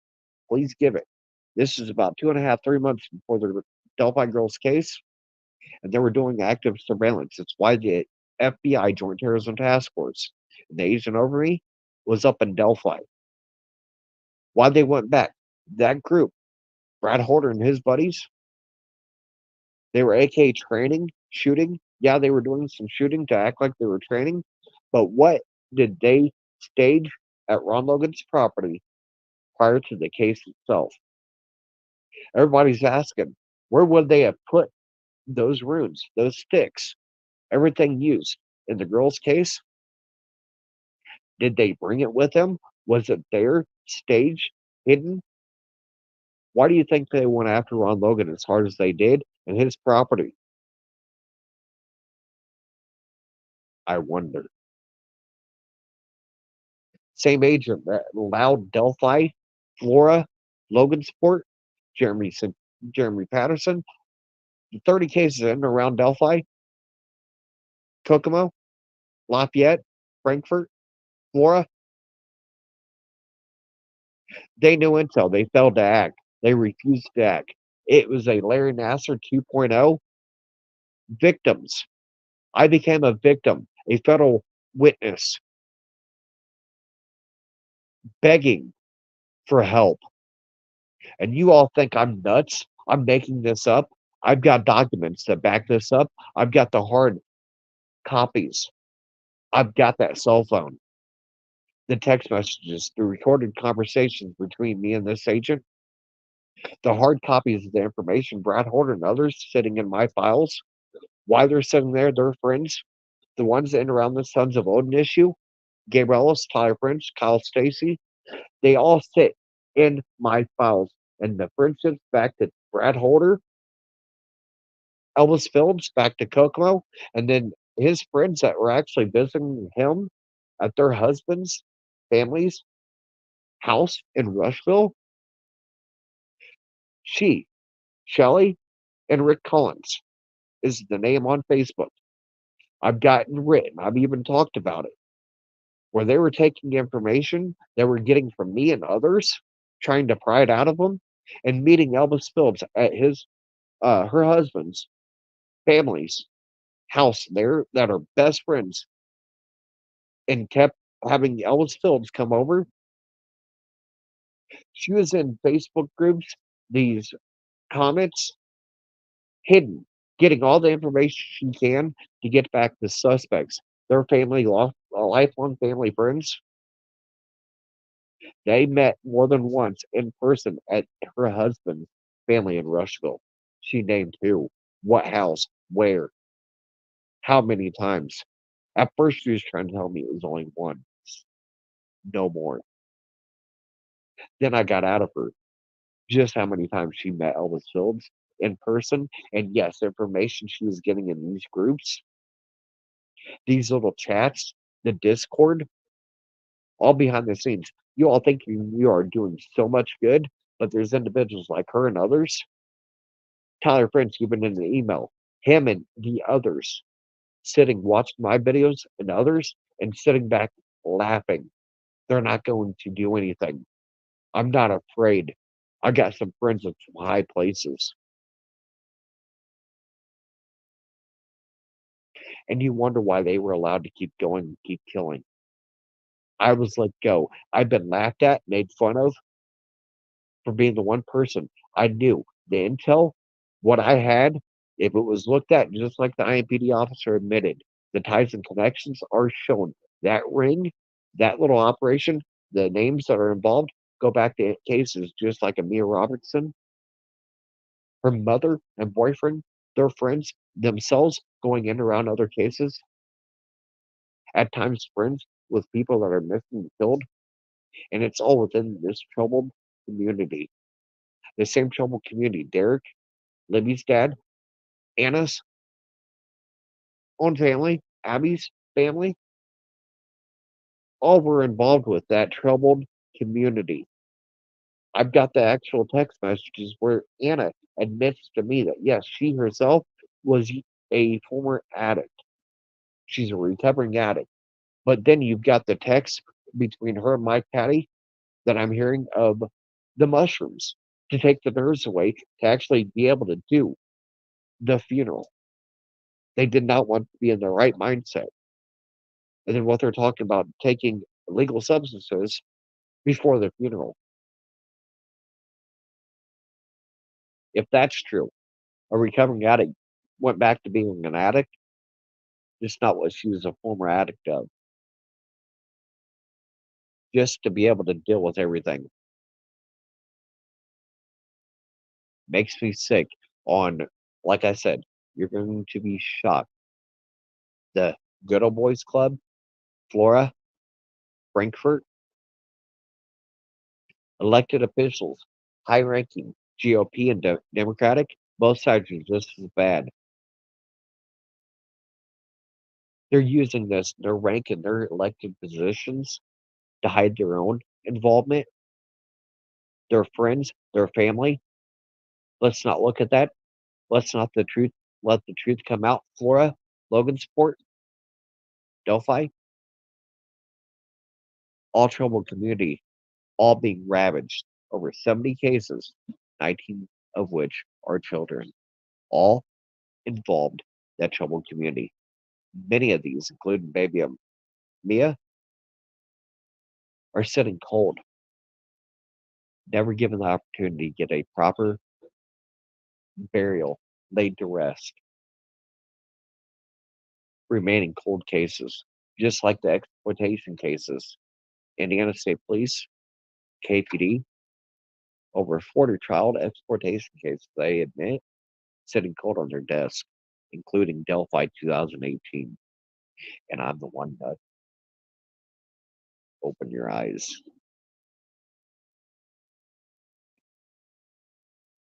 please give it. This is about 2.5, 3 months before the Delphi girls case, and they were doing active surveillance. It's why the FBI Joint Terrorism Task Force and the agent over me was up in Delphi. Why they went back? That group, Brad Holder and his buddies, they were AK training, shooting. Yeah, they were doing some shooting to act like they were training, but what did they stage at Ron Logan's property prior to the case itself? Everybody's asking, where would they have put those runes, those sticks, everything used in the girl's case? Did they bring it with them? Was it there, staged, hidden? Why do you think they went after Ron Logan as hard as they did and his property? I wonder. Same agent that allowed Delphi, Flora, Logansport, Jeremy Jeremy Patterson, the 30 cases in and around Delphi, Kokomo, Lafayette, Frankfurt, Flora, they knew intel. They failed to act. They refused to act. It was a Larry Nasser 2.0. Victims. I became a victim, a federal witness, begging for help. And you all think I'm nuts? I'm making this up. I've got documents that back this up. I've got the hard copies. I've got that cell phone, the text messages, the recorded conversations between me and this agent, the hard copies of the information, Brad Holder and others sitting in my files. Why they're sitting there, they're friends. The ones in around the Sons of Odin issue, Gabriel Ellis, Tyler Prince, Kyle Stacy, they all sit in my files. And the friendships back to Brad Holder, Elvis Phillips, back to Kokomo, and then his friends that were actually visiting him at their husbands' families' house in Rushville, she, Shelly, and Rick Collins is the name on Facebook. I've gotten written, I've even talked about it, where they were taking information they were getting from me and others, trying to pry it out of them, and meeting Elvis Phillips at her husband's family's house there that are best friends, and kept having Elvis Phillips come over. She was in Facebook groups, these comments, hidden, getting all the information she can to get back the suspects. Their family, lifelong family friends, they met more than once in person at her husband's family in Rushville. She named who, what house, where, how many times. At first, she was trying to tell me it was only one, no more. Then I got out of her. just how many times she met Elvis Fields in person. And yes, the information she was getting in these groups, these little chats, the Discord, all behind the scenes. You all think you are doing so much good, but there's individuals like her and others. Tyler Prince, even in an email, him and the others sitting watching my videos and others and sitting back laughing. They're not going to do anything. I'm not afraid. I got some friends in some high places. And you wonder why they were allowed to keep going and keep killing. I was let go. I've been laughed at, made fun of for being the one person I knew the intel, what I had, if it was looked at, just like the IMPD officer admitted, the ties and connections are shown. That ring, that little operation, the names that are involved go back to cases just like Amir Robertson, her mother and boyfriend, their friends themselves going in around other cases, at times friends with people that are missing and killed, and it's all within this troubled community. The same troubled community. Derek, Libby's dad, Anna's own family, Abby's family, all were involved with that troubled community. I've got the actual text messages where Anna admits to me that yes, she herself was a former addict. She's a recovering addict. But then you've got the text between her and Mike Patty that I'm hearing of the mushrooms to take the nerves away to actually be able to do the funeral. They did not want to be in the right mindset. And then what they're talking about taking illegal substances before the funeral. If that's true, a recovering addict went back to being an addict, just not what she was a former addict of, just to be able to deal with everything. Makes me sick on, like I said, you're going to be shocked. The Good Old Boys Club, Flora, Frankfurt, elected officials, high ranking GOP and Democratic, both sides are just as bad. They're using this, their rank and their elected positions to hide their own involvement, their friends, their family. Let's not look at that. Let's not the truth let the truth come out. Flora, Logansport, Delphi, all troubled community, all being ravaged. Over 70 cases, 19 of which are children, all involved that troubled community. Many of these, including baby Mia, are sitting cold, never given the opportunity to get a proper burial, laid to rest, remaining cold cases, just like the exploitation cases. Indiana State Police, KPD, over 40 child exploitation cases, they admit, sitting cold on their desk, including Delphi 2018. And I'm the one that open your eyes.